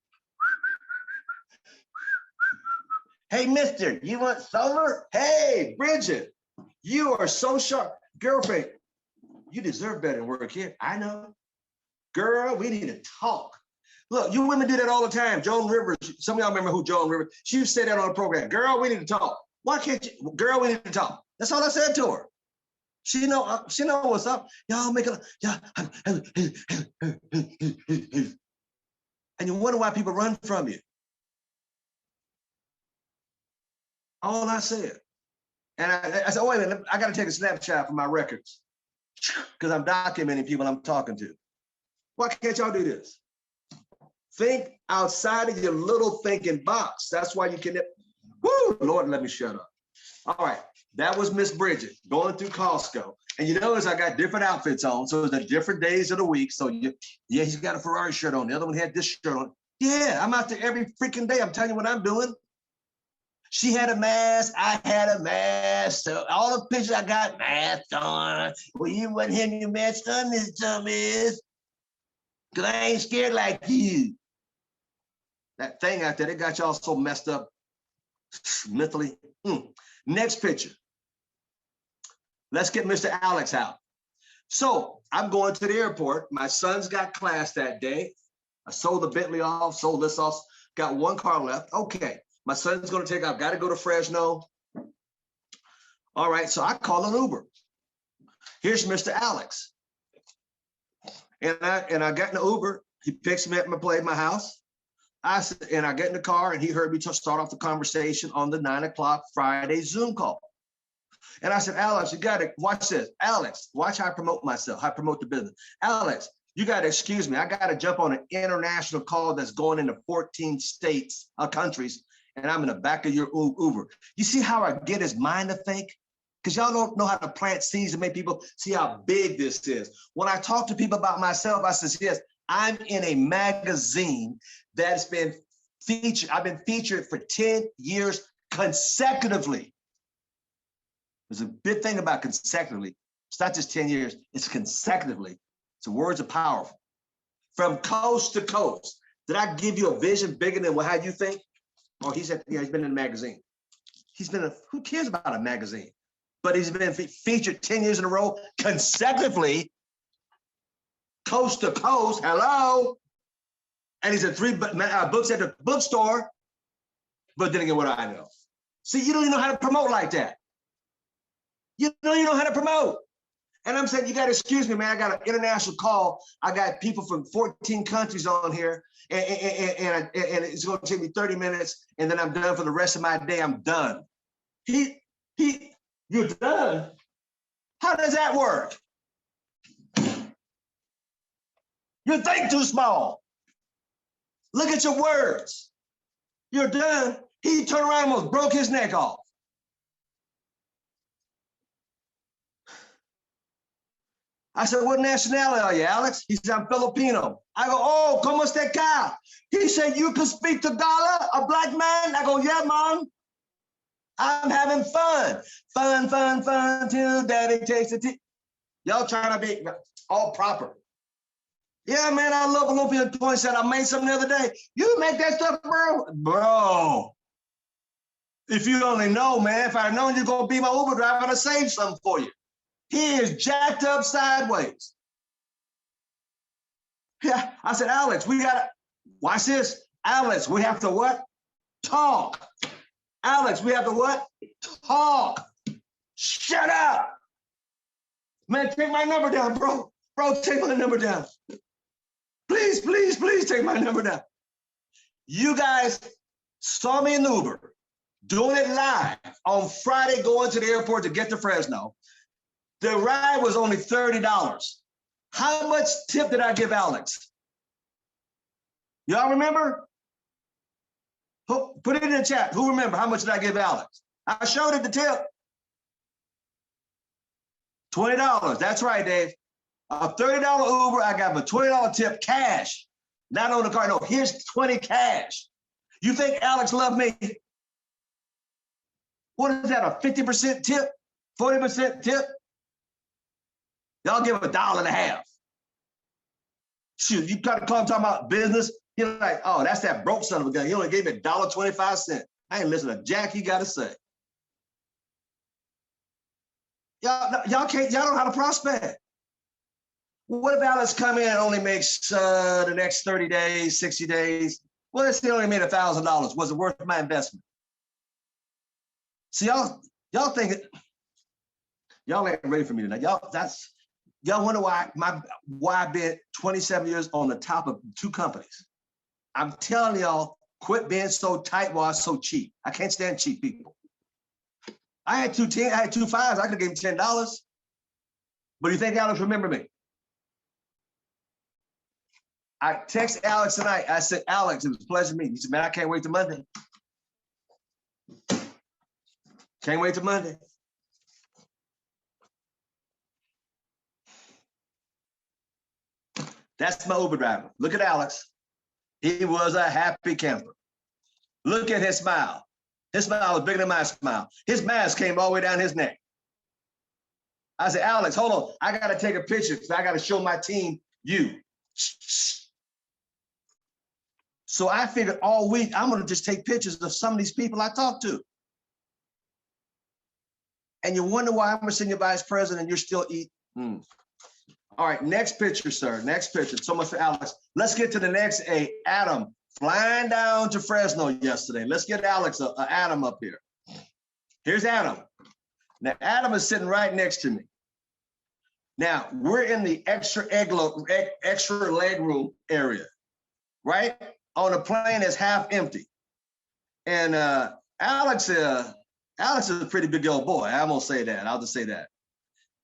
Hey, mister, you want solar? Hey, Bridget, you are so sharp. Girlfriend, you deserve better than work here. I know. Girl, we need to talk. Look, you women do that all the time. Joan Rivers, some of y'all remember who Joan Rivers, she used to say that on the program. Girl, we need to talk. Why can't you? Girl, we need to talk. That's all I said to her. She know what's up. Y'all make it, yeah. And you wonder why people run from you. All I said. And I said, oh, wait a minute, I got to take a Snapchat for my records because I'm documenting people I'm talking to. Why can't y'all do this? Think outside of your little thinking box. That's why you can, woo, Lord, let me shut up. All right, that was Miss Bridget going through Costco. And you notice I got different outfits on, so it's the different days of the week. So yeah, he's got a Ferrari shirt on. The other one had this shirt on. Yeah, I'm out there every freaking day. I'm telling you what I'm doing. She had a mask, I had a mask. So all the pictures I got masks on. Well, you wasn't having your mask on, Miss Thomas. Because I ain't scared like you. That thing out there, they got y'all so messed up mentally. Next picture. Let's get Mr. Alex out. So I'm going to the airport. My son's got class that day. I sold the Bentley off, sold this off, got one car left. Okay, my son's gonna take off, gotta go to Fresno. All right, so I call an Uber. Here's Mr. Alex. And I got in the Uber. He picks me up at my house. I get in the car and he heard me start off the conversation on the 9 o'clock Friday Zoom call. And I said, Alex, you gotta watch this. Alex, watch how I promote myself, how I promote the business. Alex, you gotta excuse me. I gotta jump on an international call that's going into 14 states, countries, and I'm in the back of your Uber. You see how I get his mind to think? Because y'all don't know how to plant seeds and make people see how big this is. When I talk to people about myself, I says, yes, I'm in a magazine that's been featured. I've been featured for 10 years consecutively. There's a big thing about consecutively. It's not just 10 years, it's consecutively. So words are powerful. From coast to coast. Did I give you a vision bigger than how you think? Oh, he said, yeah, he's been in a magazine. Who cares about a magazine? But he's been featured 10 years in a row consecutively, coast to coast, hello. And he's in 3 books at the bookstore, but then again, what do I know? See, you don't even know how to promote like that. You don't even know how to promote. And I'm saying, you got to excuse me, man. I got an international call. I got people from 14 countries on here, and it's going to take me 30 minutes, and then I'm done for the rest of my day. I'm done. You're done? How does that work? You think too small. Look at your words. You're done. He turned around and almost broke his neck off. I said, what nationality are you, Alex? He said, I'm Filipino. I go, oh, ¿cómo está acá? He said, you can speak Tagalog, a black man? I go, yeah, man. I'm having fun. Fun, till daddy takes the tea. Y'all trying to be all proper. Yeah, man, I love Olympian 27. I made something the other day. You make that stuff, bro? Bro, if you only know, man, if I'd known you're going to be my Uber driver, I'd have saved something for you. He is jacked up sideways. Yeah, I said, Alex, we got to, watch this. Alex, we have to what? Talk. Alex, we have to what? Talk. Shut up. Man, take my number down, bro. Bro, take my number down. Please, please, please take my number down. You guys saw me in the Uber, doing it live on Friday, going to the airport to get to Fresno. The ride was only $30. How much tip did I give Alex? Y'all remember? Put it in the chat. Who remember? How much did I give Alex? I showed it the tip. $20. That's right, Dave. A $30 Uber, I got a $20 tip cash. Not on the car. No, here's 20 cash. You think Alex loved me? What is that, a 50% tip? 40% tip? Y'all give him $1.50. Shoot, you got to call talking about business. You're like, oh, that's that broke son of a gun. He only gave me $1.25. I ain't listening to jack he got to say. Y'all don't know how to prospect. What if Alex come in and only makes the next 30 days, 60 days? Well, let's say he only made $1,000. Was it worth my investment? See, y'all think y'all ain't ready for me tonight. Y'all wonder why I've been 27 years on the top of 2 companies. I'm telling y'all, quit being so tight while so cheap. I can't stand cheap people. I had 2 5s. I could have gave him $10. But you think Alex remember me? I text Alex tonight. I said, Alex, it was a pleasure meeting. He said, man, I can't wait till Monday. Can't wait till Monday. That's my Uber driver. Look at Alex. He was a happy camper. Look at his smile. His smile was bigger than my smile. His mask came all the way down his neck. I said, Alex, hold on. I got to take a picture because I got to show my team you. So I figured all week, I'm going to just take pictures of some of these people I talked to. and you wonder why I'm a senior vice president and you're still eating. All right, next picture, sir. Next picture. So much for Alex. Let's get to the next Adam flying down to Fresno yesterday. Let's get Alex, Adam up here. Here's Adam. Now, Adam is sitting right next to me. Now, we're in the extra leg room area, right? On a plane that's half empty. And Alex is a pretty big old boy. I won't say that. I'll just say that.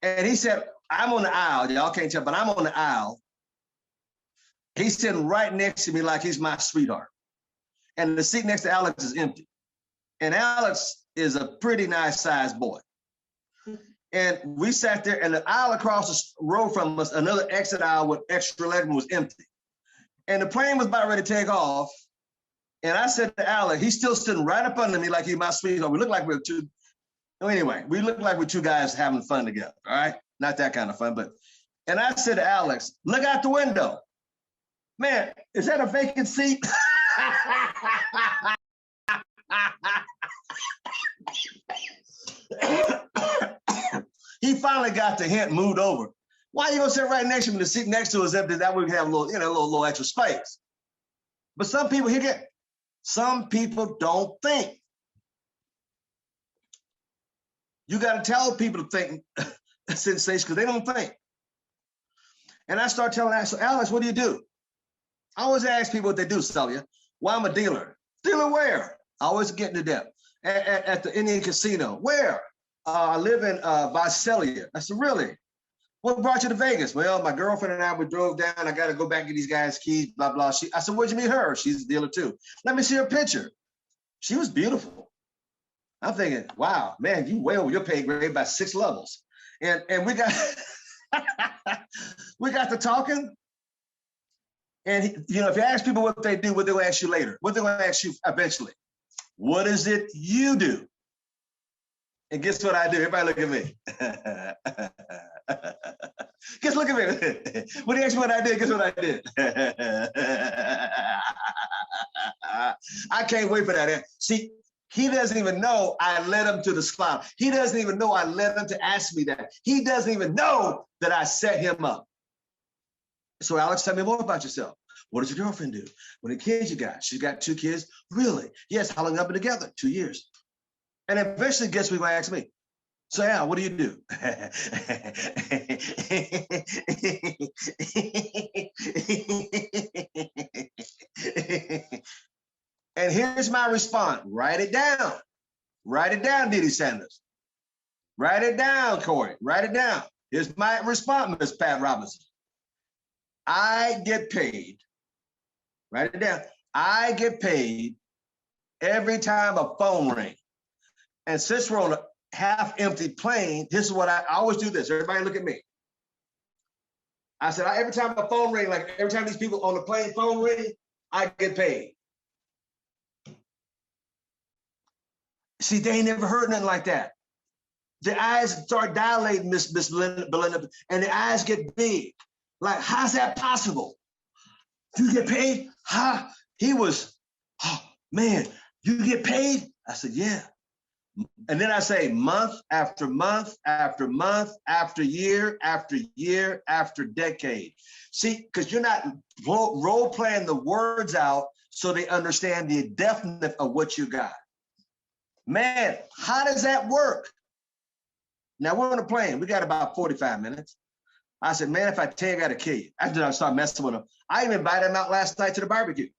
And he said, I'm on the aisle. Y'all can't tell, but I'm on the aisle. He's sitting right next to me like he's my sweetheart. And the seat next to Alex is empty. And Alex is a pretty nice sized boy. And we sat there, and the aisle across the road from us, another exit aisle with extra legroom was empty. And the plane was about ready to take off. And I said to Alex, he's still sitting right up under me like he's my sweetheart. We look like we're two. Anyway, we look like we're two guys having fun together, all right? Not that kind of fun, but. And I said to Alex, look out the window. Man, is that a vacant seat? He finally got the hint, moved over. Why you gonna sit right next to me? The seat next to us empty. That way we can have a little, little extra space. But some people some people don't think. You got to tell people to think sensation because they don't think. And I start telling Alex, so Alex, what do you do? I always ask people what they do, Celia. Well, I'm a dealer. Dealer where? I always get into depth. At the Indian Casino. Where? I live in Visalia. I said, really? What brought you to Vegas? Well, my girlfriend and I, we drove down. I got to go back and get these guys' keys, blah, blah. I said, where'd you meet her? She's a dealer too. Let me see her picture. She was beautiful. I'm thinking, wow, man, you way over your pay grade by 6 levels. And we got we got to talking. And if you ask people what they do, what they'll ask you later, what they'll ask you eventually, what is it you do? And guess what I do? Everybody look at me. Guess look at me. When you ask me what I did, guess what I did? I can't wait for that. See, he doesn't even know I led him to the spot. He doesn't even know I led him to ask me that. He doesn't even know that I set him up. So Alex, tell me more about yourself. What does your girlfriend do? What many kids you got? She's got 2 kids. Really? Yes. How long have you been together? 2 years. And eventually, guess what he's going to ask me? So, Al, what do you do? And here's my response. Write it down. Write it down, Didi Sanders. Write it down, Corey. Write it down. Here's my response, Miss Pat Robinson. I get paid. Write it down. I get paid every time a phone rings. And since we're on a half-empty plane, this is what I always do this. Everybody look at me. I said, every time a phone rings, like every time these people on the plane phone ring, I get paid. See, they ain't never heard nothing like that. The eyes start dilating, Miss Belinda, and the eyes get big. Like, how's that possible? You get paid? Huh? He was, oh, man, you get paid? I said, yeah. And then I say month after month after month after year after year after decade. See, because you're not role playing the words out so they understand the depth of what you got. Man, how does that work? Now we're on a plane. We got about 45 minutes. I said, man, if I tell you, I got to kill you. After I started messing with him, I even invited him out last night to the barbecue.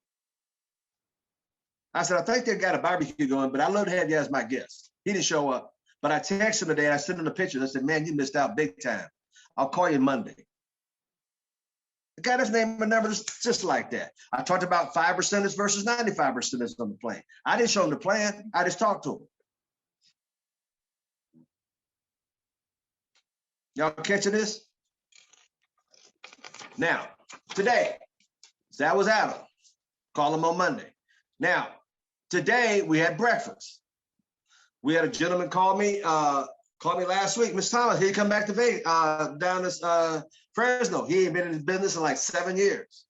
I said, I think they got a barbecue going, but I'd love to have you as my guest. He didn't show up, but I texted him today and I sent him the pictures. I said, man, you missed out big time. I'll call you Monday. The guy doesn't name a number just like that. I talked about 5% versus 95% on the plane. I didn't show him the plan. I just talked to him. Y'all catching this? Now, today, that was Adam. Call him on Monday. Now, today we had breakfast. We had a gentleman call me last week. Mr. Thomas, he'd come back to Vegas, down this Fresno. He ain't been in business in like 7 years.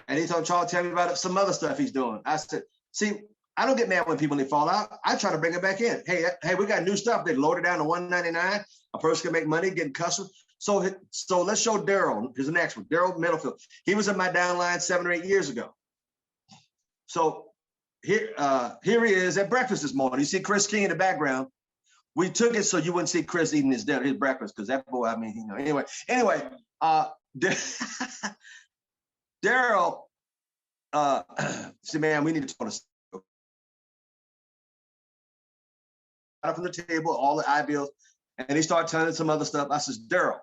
And he told Charles, tell me about some other stuff he's doing. I said, see, I don't get mad when people, they fall out. I try to bring it back in. Hey, we got new stuff. They load it down to $199. A person can make money getting customers. So let's show Daryl. Here's the next one. Daryl Middlefield. He was in my downline 7 or 8 years ago. So here he is at breakfast this morning. You see Chris King in the background. We took it so you wouldn't see Chris eating his dinner, his breakfast, because that boy, I mean, you know, anyway, Daryl, see, man, we need to talk from the table, all the eye bills, and he started telling some other stuff. I says, Daryl,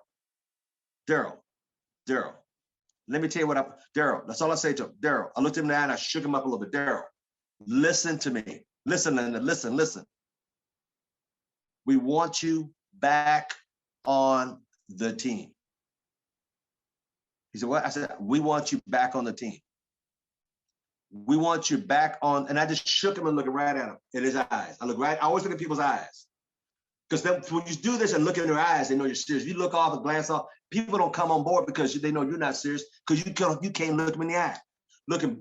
let me tell you what Daryl, that's all I say to him. Daryl, I looked him in the eye and I shook him up a little bit. Daryl, listen to me. Listen. We want you back on the team. He said, what? I said, we want you back on the team. We want you back on, and I just shook him and looking right at him in his eyes. I always look at people's eyes. Because when you do this and look in their eyes, they know you're serious. You look off and glance off, people don't come on board because they know you're not serious, because you can't look them in the eye.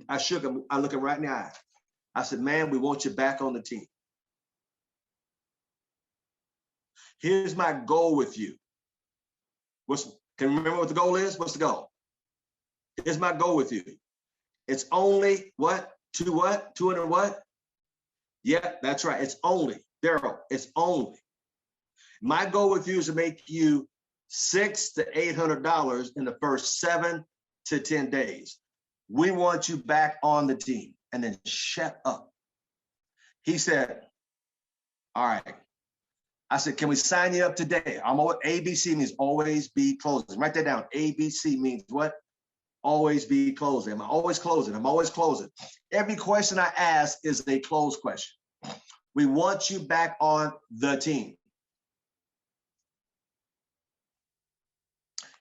I shook him, I look him right in the eye. I said, man, we want you back on the team. Here's my goal with you. Can you remember what the goal is? What's the goal? Here's my goal with you. It's only what? 200 what? Yeah, that's right. It's only, Daryl, it's only. My goal with you is to make you $600 to $800 in the first 7 to 10 days. We want you back on the team. And then shut up. He said, all right. I said, can we sign you up today? ABC means always be closing. Write that down. ABC means what? Always be closing. I'm always closing. I'm always closing. Every question I ask is a closed question. We want you back on the team.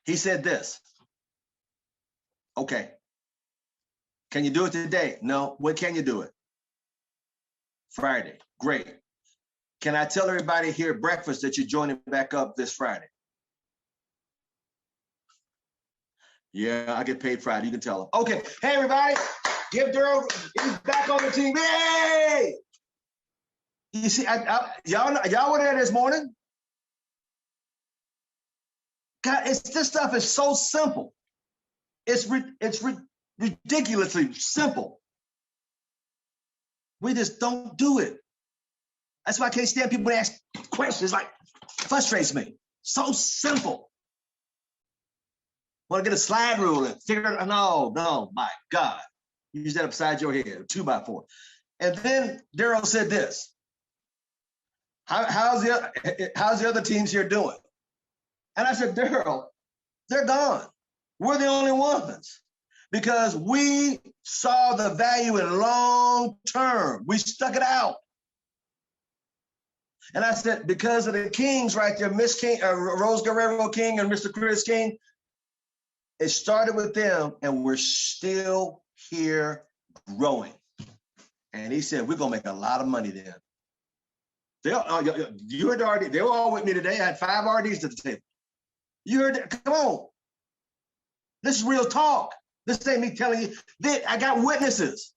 He said this. Okay. Can you do it today? No. When can you do it? Friday. Great. Can I tell everybody here at breakfast that you're joining back up this Friday? Yeah, I get paid Friday. You can tell them. Okay. Hey, everybody. Give Daryl, he's back on the team. Hey! You see, y'all were there this morning. God, this stuff is so simple. It's ridiculously simple. We just don't do it. That's why I can't stand people who ask questions. Like, frustrates me. So simple. Want to get a slide rule and figure it out? No, my God. You use that upside your head, 2x4. And then Daryl said this. How's the other teams here doing? And I said, Daryl, they're gone. We're the only ones. Because we saw the value in long term. We stuck it out. And I said, because of the Kings right there, Miss King, Rose Guerrero King and Mr. Chris King, it started with them and we're still here growing. And he said, we're going to make a lot of money then. You heard the RD, they were all with me today. I had 5 RDs at the table. You heard that? Come on. This is real talk. This ain't me telling you. I got witnesses.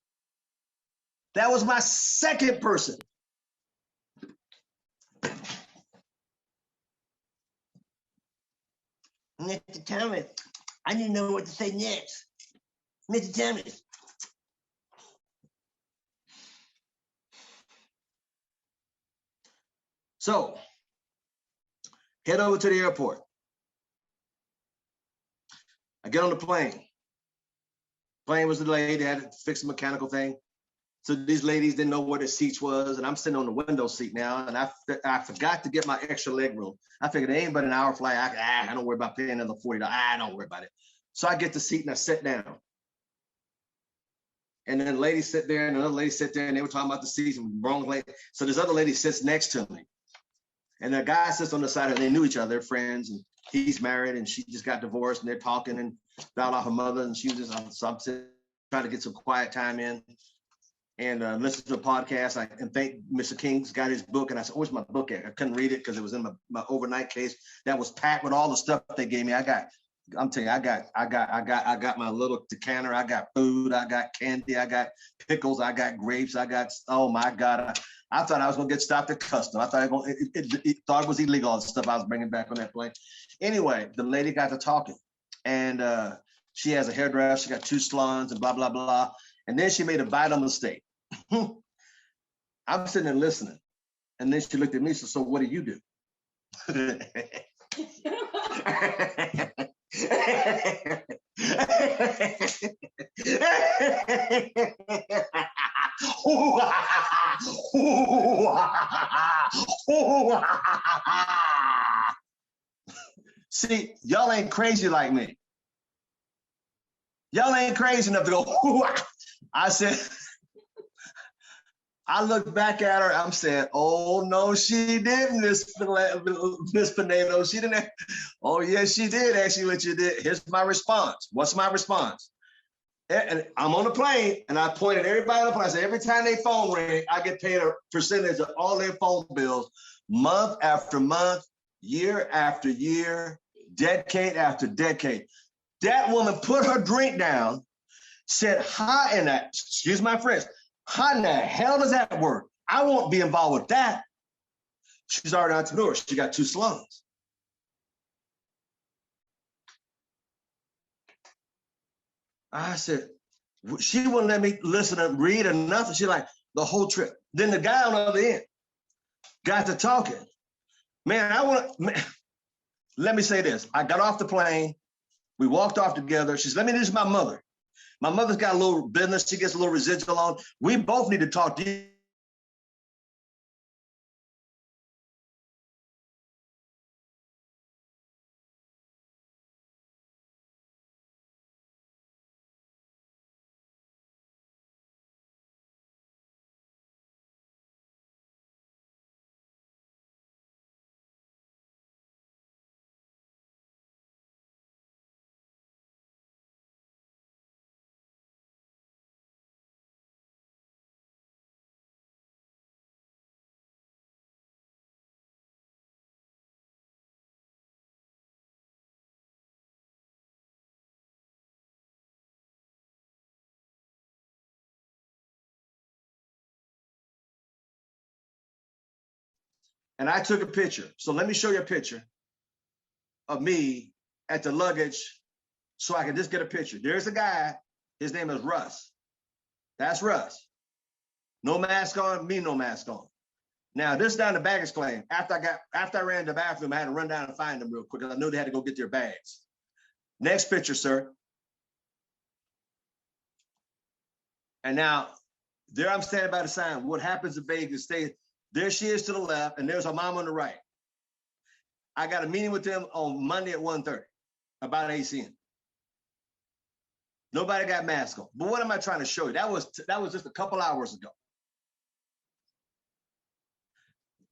That was my second person. Mr. Thomas, I didn't know what to say next. Mr. Thomas. So, head over to the airport. I get on the plane. Plane was delayed. They had to fix a mechanical thing. So these ladies didn't know where the seats was, and I'm sitting on the window seat now, and I forgot to get my extra leg room. I figured it ain't but an hour flight. I don't worry about paying another $40. I don't worry about it. So I get the seat and I sit down. And then the lady sit there and another lady sit there, and they were talking about the seats and wrong lady. So this other lady sits next to me. And the guy sits on the side, and they knew each other, they're friends, and he's married, and she just got divorced, and they're talking and found out her mother, and she was just, so I'm trying to get some quiet time in and listen to the podcast. And thank Mr. King's got his book, and I said, where's my book at? I couldn't read it because it was in my overnight case that was packed with all the stuff they gave me. I got I'm telling you, I got my little decanter. I got food. I got candy. I got pickles. I got grapes. I got, oh my God. I thought I was gonna get stopped at custom. I thought it thought it was illegal, all the stuff I was bringing back on that plane. Anyway, the lady got to talking, and she has a hairdresser. She got 2 salons and blah blah blah. And then she made a vital mistake. I'm sitting there listening, and then she looked at me. So what do you do? See, y'all ain't crazy like me. Y'all ain't crazy enough to go. I said, I looked back at her. I'm saying, oh no, she didn't, Miss Pinado. She didn't. Oh yes, she did. Actually, what you did. Here's my response. What's my response? And I'm on the plane, and I pointed everybody on the plane. I said, every time they phone ring, I get paid a percentage of all their phone bills, month after month, year after year, decade after decade. That woman put her drink down, said, "How in that? Excuse my French. How in the hell does that work? I won't be involved with that." She's already an entrepreneur. She got 2 salons. I said, she wouldn't let me listen and read or nothing. She like the whole trip. Then the guy on the other end got to talking. Man, let me say this. I got off the plane. We walked off together. She said, "Let me introduce my mother. My mother's got a little business. She gets a little residual on. We both need to talk to you." And I took a picture. So let me show you a picture of me at the luggage so I can just get a picture. There's a guy. His name is Russ. That's Russ. No mask on, me no mask on. Now, this is down the baggage claim. After I ran to the bathroom, I had to run down and find them real quick because I knew they had to go get their bags. Next picture, sir. And now, there I'm standing by the sign. What happens in Vegas stays. There she is to the left, and there's her mom on the right. I got a meeting with them on Monday at 1:30 about ACN. Nobody got masks on. But what am I trying to show you? That was just a couple hours ago.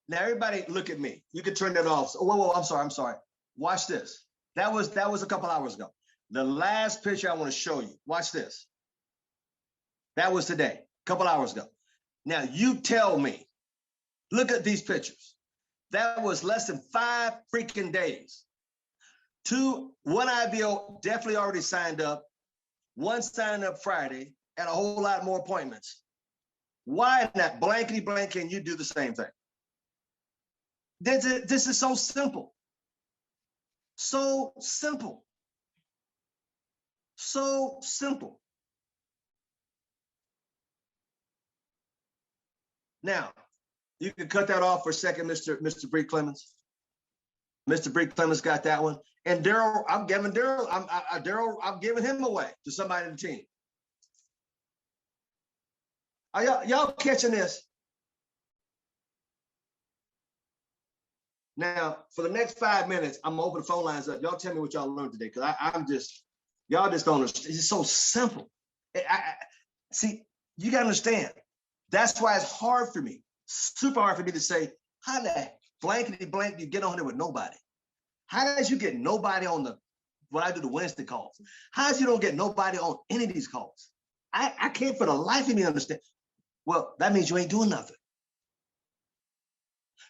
Now everybody look at me. You can turn that off. Oh, whoa, I'm sorry. Watch this. That was a couple hours ago. The last picture I want to show you. Watch this. That was today, a couple hours ago. Now you tell me. Look at these pictures. That was less than 5 freaking days. 1 IBO definitely already signed up. 1 signed up Friday, and a whole lot more appointments. Why in that blankety blank can you do the same thing? This is so simple. So simple. So simple. Now, you can cut that off for a second, Mr. Bree Clements. Mr. Bree Clements got that one. And Daryl, I'm giving him away to somebody in the team. Are y'all catching this? Now, for the next 5 minutes, I'm gonna open the phone lines up. Y'all tell me what y'all learned today, because y'all just don't understand. It's so simple. See, you gotta understand. That's why it's hard for me, super hard for me to say, how the blankety blank you get on there with nobody? How did you get nobody on what I do the Wednesday calls? How did you don't get nobody on any of these calls? I can't for the life of me understand. Well, that means you ain't doing nothing.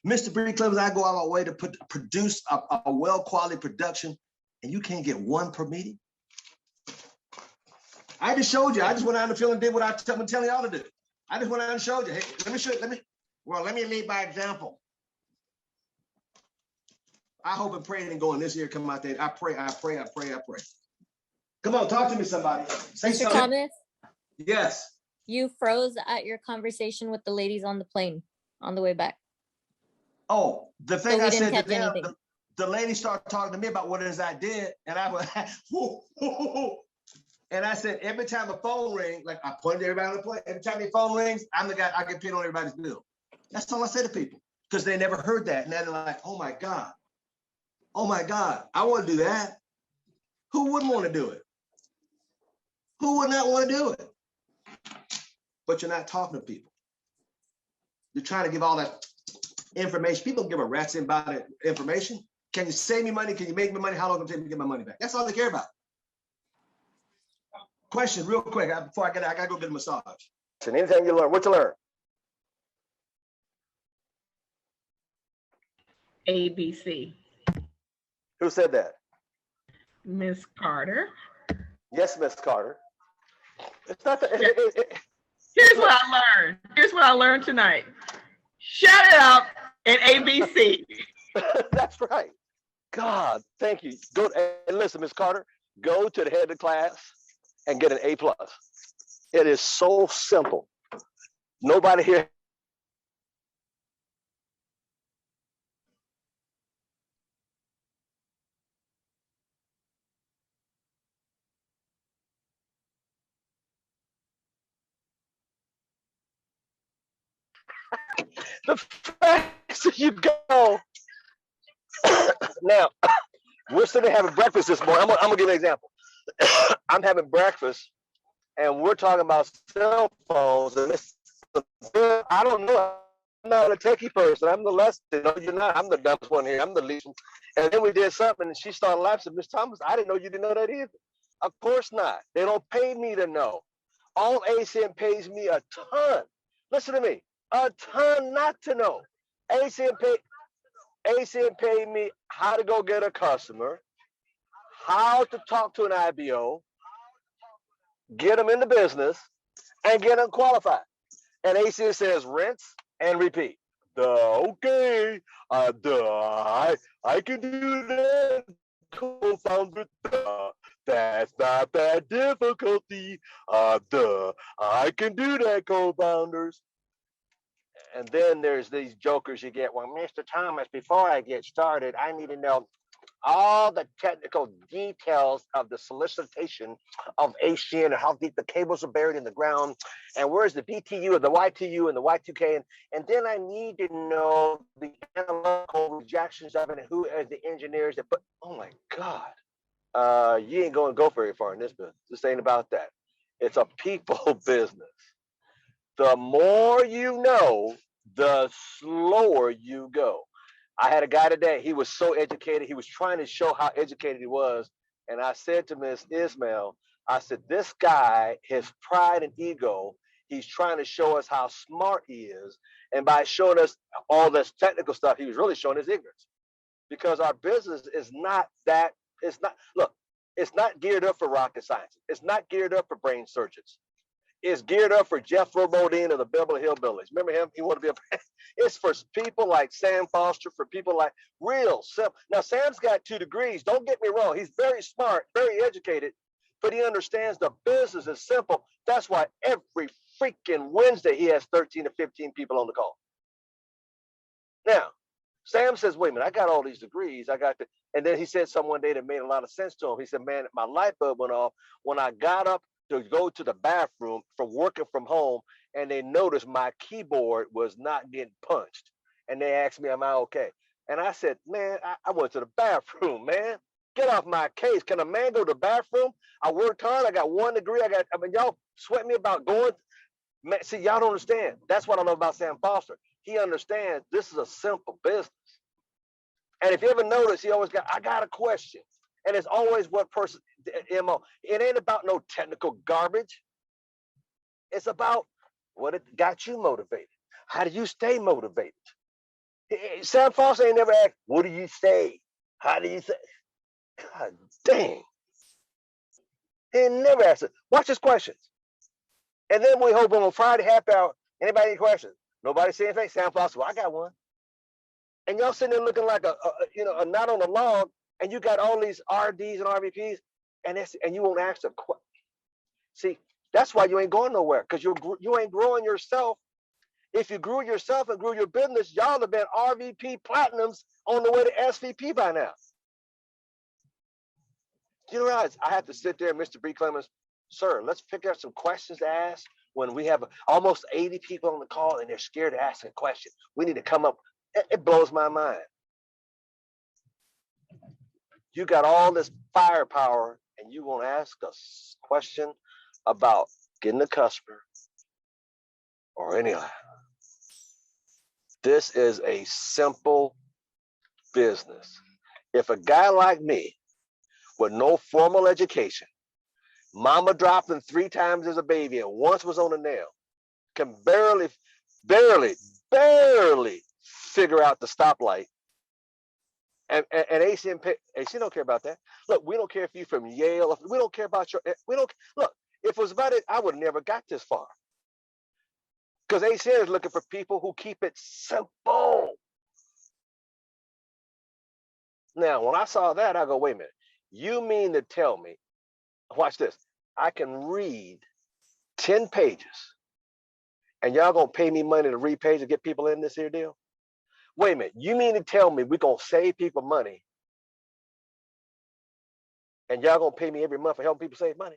Mr. Bree Clements, I go out my way to produce a well-quality production and you can't get one per meeting? I just showed you. I just went out in the field and did what I'm telling y'all to do. I just went out and showed you. Hey, let me show you. Let me lead by example. I hope and pray it didn't go in this year, come out there. I pray. Come on, talk to me, somebody. Say
Mr.
something.
Thomas,
Yes.
you froze at your conversation with the ladies on the plane on the way back.
Oh, the thing
So we
I
didn't
said to
catch
them,
anything.
the lady started talking to me about what it is I did, and I was, and I said, every time a phone rings, like I pointed everybody on the plane, every time the phone rings, I'm the guy, I get paid on everybody's bill. That's all I say to people, because they never heard that, and then they're like, oh my God, I want to do that. Who wouldn't want to do it? Who would not want to do it? But you're not talking to people. You're trying to give all that information. People don't give a rat's about it, information. Can you save me money? Can you make me money? How long will it take me to get my money back? That's all they care about. Question real quick before I get out, I gotta go get a massage. And anything you learn, what you learn?
ABC.
Who said that?
Miss Carter.
Yes, Miss Carter. It's not that.
Here's what I learned. Here's what I learned tonight. Shut it up and ABC.
That's right. God, thank you. Go and listen, Miss Carter. Go to the head of the class and get an A+. It is so simple. Nobody here. The faster you go. Now, we're sitting having breakfast this morning. I'm gonna give you an example. I'm having breakfast, and we're talking about cell phones. And I don't know. I'm not a techie person. I'm the less. No, you're not. I'm the dumbest one here. I'm the least. And then we did something, and she started laughing. Miss Thomas, I didn't know you didn't know that either. Of course not. They don't pay me to know. All ACM pays me a ton. Listen to me. A ton not to know. ACM paid me how to go get a customer, how to talk to an IBO, get them in the business, and get them qualified. And ACM says rinse and repeat. Okay, I can do that, co-founder. That's not that difficulty. I can do that, co-founders. And then there's these jokers you get. Well, Mr. Thomas, before I get started, I need to know all the technical details of the solicitation of ACN and how deep the cables are buried in the ground, and where's the BTU and the YTU and the Y2K, and then I need to know the analytical rejections of it and who are the engineers that put. Oh my God, you ain't going to go very far in this business. This ain't about that. It's a people business. The more you know, the slower you go. I had a guy today, he was so educated. He was trying to show how educated he was. And I said to Ms. Ismail, I said, this guy, his pride and ego, he's trying to show us how smart he is. And by showing us all this technical stuff, he was really showing his ignorance. Because our business is not that, it's not geared up for rocket science. It's not geared up for brain surgeons. It's geared up for Jeff Robodine of the Beverly Hillbillies. Remember him? He wanted to be a. It's for people like Sam Foster, for people like real simple. Now, Sam's got 2 degrees. Don't get me wrong. He's very smart, very educated, but he understands the business is simple. That's why every freaking Wednesday he has 13 to 15 people on the call. Now, Sam says, wait a minute, I got all these degrees. And then he said something one day that made a lot of sense to him. He said, man, my light bulb went off when I got up to go to the bathroom from working from home, and they noticed my keyboard was not getting punched. And they asked me, am I okay? And I said, man, I went to the bathroom, man. Get off my case. Can a man go to the bathroom? I worked hard. I got 1 degree. Y'all sweat me about going. Man, see, y'all don't understand. That's what I love about Sam Foster. He understands this is a simple business. And if you ever notice, he always I got a question. And it's always what person, MO. It ain't about no technical garbage. It's about what it got you motivated. How do you stay motivated? Sam Foster ain't never asked, what do you say? How do you say?
God dang. He never asked it. Watch his questions. And then we hope on Friday, happy hour, anybody any questions? Nobody say anything? Sound possible. I got one. And y'all sitting there looking like a knot on a log, and you got all these RDs and RVPs, and you won't ask them. See, that's why you ain't going nowhere, because you ain't growing yourself. If you grew yourself and grew your business, y'all have been RVP platinums on the way to SVP by now. You realize I have to sit there, Mr. B. Clements, sir, let's figure out some questions to ask when we have almost 80 people on the call and they're scared to ask a question. We need to come up. It blows my mind. You got all this firepower and you won't ask a question about getting a customer or anything. This is a simple business. If a guy like me with no formal education, mama dropped him 3 times as a baby and once was on a nail, can barely figure out the stoplight. And AC don't care about that. Look, we don't care if you're from Yale. We don't care about look, if it was about it, I would have never got this far. Because ACN is looking for people who keep it simple. Now, when I saw that, I go, wait a minute. You mean to tell me, watch this, I can read 10 pages and y'all gonna pay me money to read pages to get people in this here deal? Wait a minute, you mean to tell me we're gonna save people money and y'all gonna pay me every month for helping people save money?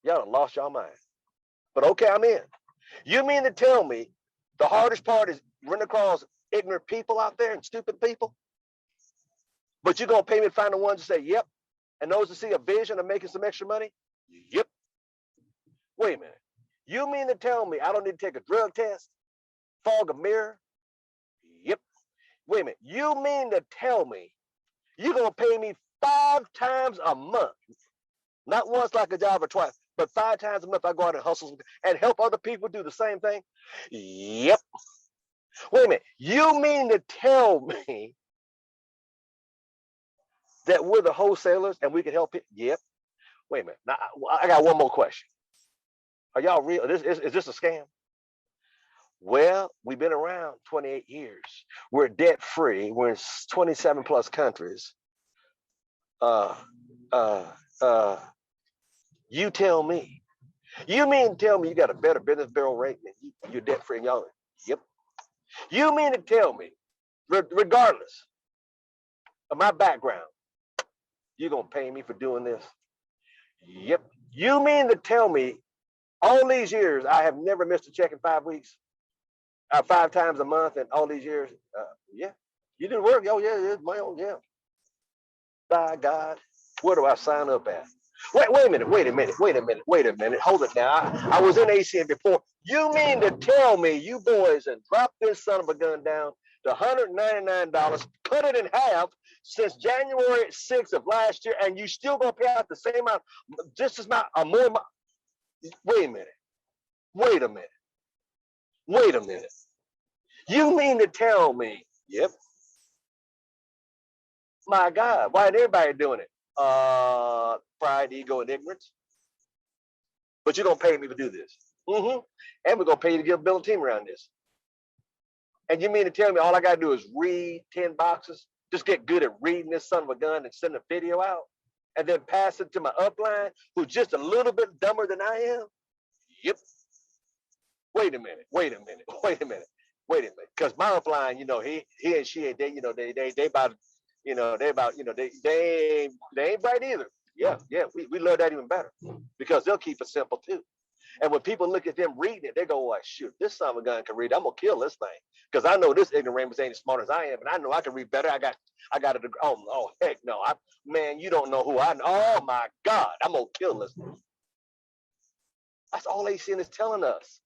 Y'all done lost y'all mind. But okay, I'm in. You mean to tell me the hardest part is running across ignorant people out there and stupid people? But you're gonna pay me to find the ones to say, yep, and those to see a vision of making some extra money? Yep. Wait a minute. You mean to tell me I don't need to take a drug test, fog a mirror? Yep. Wait a minute. You mean to tell me you're gonna pay me 5 times a month? Not once like a job or twice, but 5 times a month I go out and hustle and help other people do the same thing? Yep. Wait a minute. You mean to tell me that we're the wholesalers and we can help it? Yep. Wait a minute. Now, I got one more question. Are y'all real? Is this a scam? Well, we've been around 28 years. We're debt free. We're in 27 plus countries. You tell me. You mean to tell me you got a better business bureau rate than you're debt free and y'all? Yep. You mean to tell me, regardless of my background, you're gonna pay me for doing this? Yep. You mean to tell me all these years I have never missed a check in 5 weeks, 5 times a month, and all these years? Yeah. You did work. Oh yeah, it's my own. Yeah. By God, where do I sign up at? Wait a minute. Hold it now. I was in ACN before. You mean to tell me you boys and drop this son of a gun down to $199, cut it in half since January 6th of last year, and you still gonna pay out the same amount, just as much or more? Wait a minute. You mean to tell me? Yep. My God, why isn't everybody doing it? Pride, ego, and ignorance. But you're gonna pay me to do this. And we're gonna pay you to give a bill of team around this. And you mean to tell me all I gotta do is read 10 boxes? Just get good at reading this son of a gun and send a video out? And then pass it to my upline who's just a little bit dumber than I am? Yep. Wait a minute. Because my upline, he and she, they about, they ain't bright either. Yeah, we love that even better because they'll keep it simple too. And when people look at them reading it, they go, like, shoot, this son of a gun can read. I'm gonna kill this thing because I know this ignoramus ain't as smart as I am, and I know I can read better. I got a degree. Oh heck no, man, you don't know who I know. Oh my God, I'm gonna kill this thing. That's all ACN is telling us.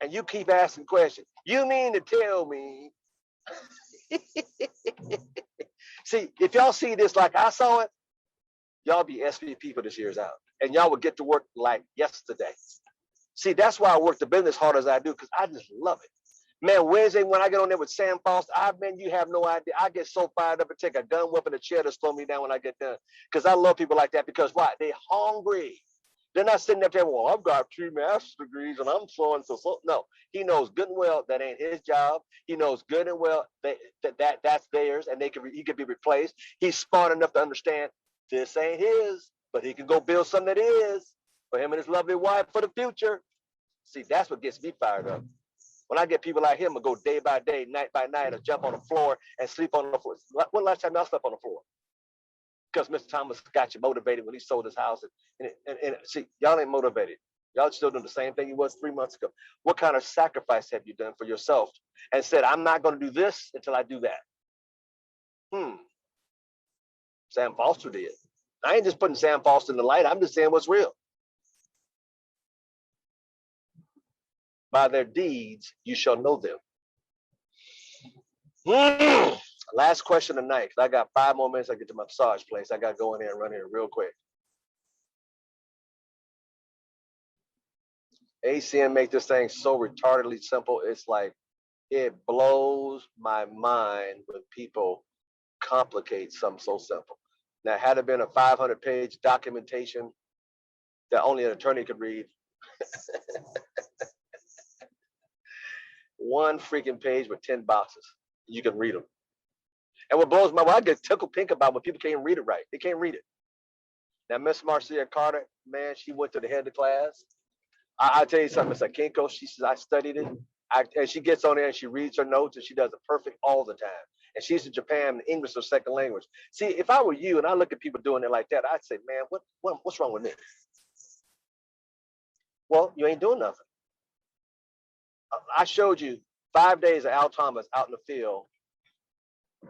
And you keep asking questions. You mean to tell me? See, if y'all see this like I saw it, y'all be SVP for this year's out. And y'all would get to work like yesterday. See, that's why I work the business hard as I do, because I just love it. Man, Wednesday when I get on there with Sam Foster, man, you have no idea. I get so fired up and take a gun, weapon, a chair to slow me down when I get done. Because I love people like that because why? They're hungry. They're not sitting up there, well, I've got 2 master's degrees and I'm so and so. No, he knows good and well that ain't his job. He knows good and well that's theirs and he can be replaced. He's smart enough to understand this ain't his, but he can go build something that is for him and his lovely wife for the future. See, that's what gets me fired up. When I get people like him to go day by day, night by night, or jump on the floor and sleep on the floor. When last time y'all slept on the floor? Because Mr. Thomas got you motivated when he sold his house. And see, y'all ain't motivated. Y'all still doing the same thing you was 3 months ago. What kind of sacrifice have you done for yourself? And said, I'm not going to do this until I do that. Sam Foster did. I ain't just putting Sam Foster in the light. I'm just saying what's real. By their deeds, you shall know them. Last question tonight, because I got 5 more minutes. I get to my massage place. I got to go in there and run here real quick. ACN make this thing so retardedly simple. It's like, it blows my mind when people complicate something so simple. Now, had it been a 500-page documentation that only an attorney could read, one freaking page with 10 boxes. You can read them. And what blows my mind, I get tickled pink about when people can't read it right. They can't read it. Now, Miss Marcia Carter, man, she went to the head of the class. I'll tell you something, Miss Akinko, she says, I studied it. And she gets on there and she reads her notes and she does it perfect all the time. And she's in Japan, and English is her second language. See, if I were you and I look at people doing it like that, I'd say, man, what's wrong with me? Well, you ain't doing nothing. I showed you 5 days of Al Thomas out in the field,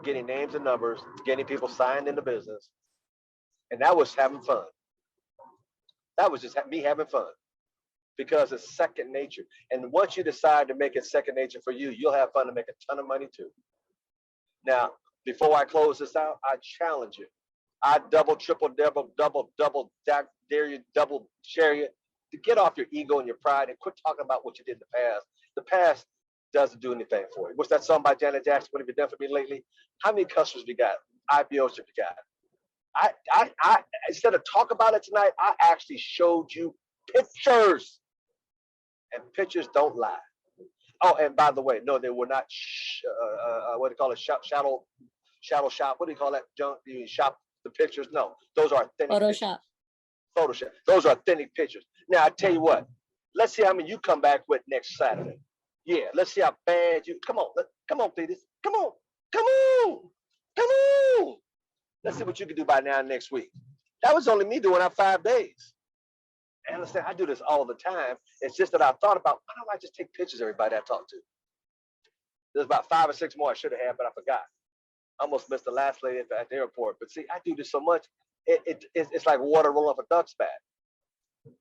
getting names and numbers, getting people signed into business. And that was having fun. That was just me having fun because it's second nature. And once you decide to make it second nature for you, you'll have fun to make a ton of money too. Now, before I close this out, I challenge you. I double, triple, dare you, double share you to get off your ego and your pride and quit talking about what you did in the past. The past doesn't do anything for you. What's that song by Janet Jackson? What have you done for me lately? How many customers have you got? IPOs have you got? I instead of talk about it tonight, I actually showed you pictures, and pictures don't lie. Oh, and by the way, no, they were not. What do you call it? Shadow shop. What do you call that? Junk? You shop the pictures? No, those are authentic.
Photoshop.
Photoshop. Those are authentic pictures. Now I tell you what. Let's see how many you come back with next Saturday. Yeah, let's see how bad you. Come on, Cletus. Come on. Let's see what you can do by now next week. That was only me doing our 5 days. I understand. I do this all the time. It's just that I thought about, why don't I just take pictures of everybody I talk to? There's about 5 or 6 more I should have had, but I forgot. I almost missed the last lady at the airport. But see, I do this so much, it's like water rolling off a duck's back.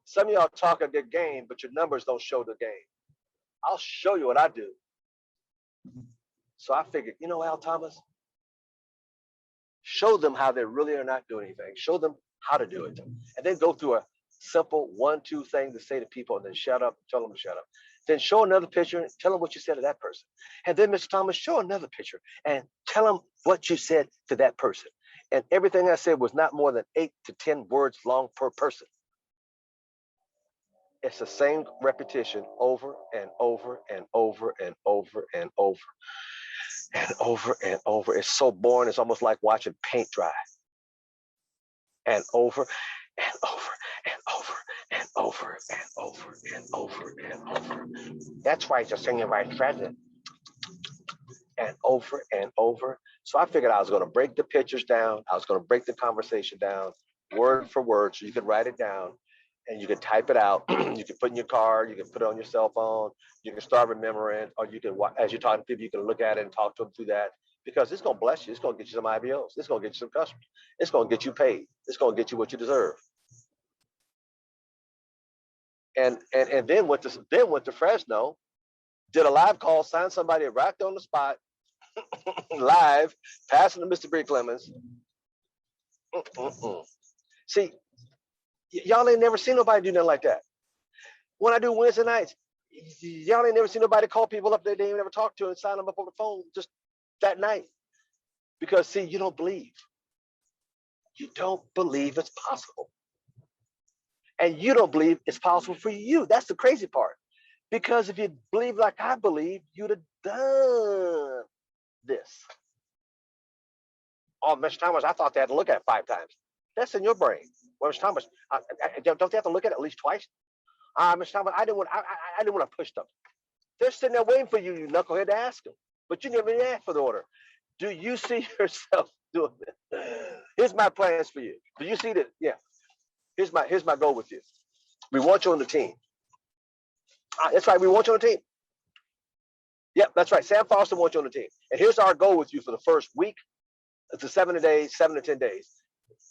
Some of y'all talk a good game, but your numbers don't show the game. I'll show you what I do. So I figured, Al Thomas, show them how they really are not doing anything. Show them how to do it. And then go through a simple 1-2 thing to say to people and then shut up, tell them to shut up. Then show another picture and tell them what you said to that person. And then, Mr. Thomas, show another picture and tell them what you said to that person. And everything I said was not more than 8 to 10 words long per person. It's the same repetition over and over and over and over and over and over and over. It's so boring. It's almost like watching paint dry. And over and over and over and over and over and over and over. That's why he's a senior vice president. And over and over. So I figured I was going to break the pictures down. I was going to break the conversation down word for word so you could write it down and you could type it out. You can put in your car. You can put it on your cell phone. You can start remembering, or you can, as you're talking to people, you can look at it and talk to them through that, because it's going to bless you. It's going to get you some IBOs. It's going to get you some customers. It's going to get you paid. It's going to get you what you deserve. And then went to Fresno, did a live call, signed somebody right there on the spot, live, passing to Mr. Clements. See, y'all ain't never seen nobody do nothing like that. When I do Wednesday nights, Y'all ain't never seen nobody call people up that they ain't never talked to and sign them up on the phone just that night. Because see, you don't believe. You don't believe it's possible. And you don't believe it's possible for you. That's the crazy part. Because if you believe like I believe, you'd have done this. Oh, Mr. Thomas, I thought they had to look at it 5 times. That's in your brain. Well, Mr. Thomas, don't they have to look at it at least twice? Mr. Thomas, I didn't want to push them. They're sitting there waiting for you, you knucklehead, to ask them. But you never even asked for the order. Do you see yourself doing this? Here's my plans for you. Do you see that? Yeah. Here's my goal with you. We want you on the team. That's right. We want you on the team. Yep, that's right. Sam Foster wants you on the team. And here's our goal with you for the first week. It's a 7 to 10 days.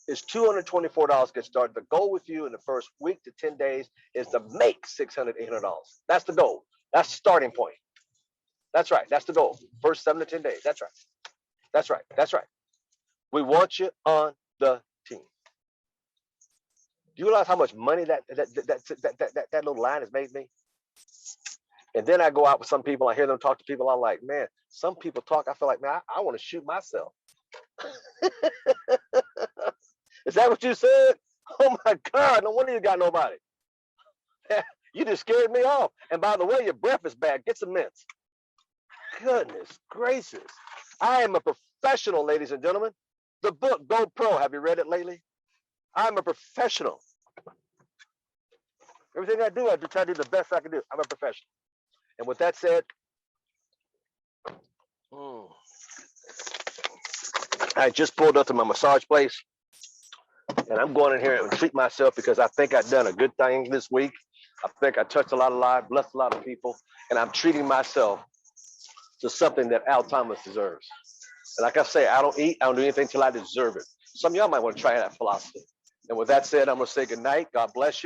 It's $224 get started. The goal with you in the first week to 10 days is to make $600, $800. That's the goal. That's the starting point. That's right. That's the goal. First 7 to 10 days. That's right. That's right. That's right. We want you on the team. Do you realize how much money that little line has made me? And then I go out with some people, I hear them talk to people, I'm like, man, some people talk, I feel like, man, I want to shoot myself. Is that what you said? Oh my God, no wonder you got nobody. You just scared me off. And by the way, your breath is bad. Get some mints. Goodness gracious. I am a professional, ladies and gentlemen. The book, Go Pro, have you read it lately? I'm a professional. Everything I do, I try to do the best I can do. I'm a professional. And with that said, I just pulled up to my massage place. And I'm going in here and treat myself because I think I've done a good thing this week. I think I touched a lot of lives, blessed a lot of people, and I'm treating myself to something that Al Thomas deserves. And like I say, I don't eat, I don't do anything till I deserve it. Some of y'all might want to try that philosophy. And with that said, I'm going to say good night. God bless you.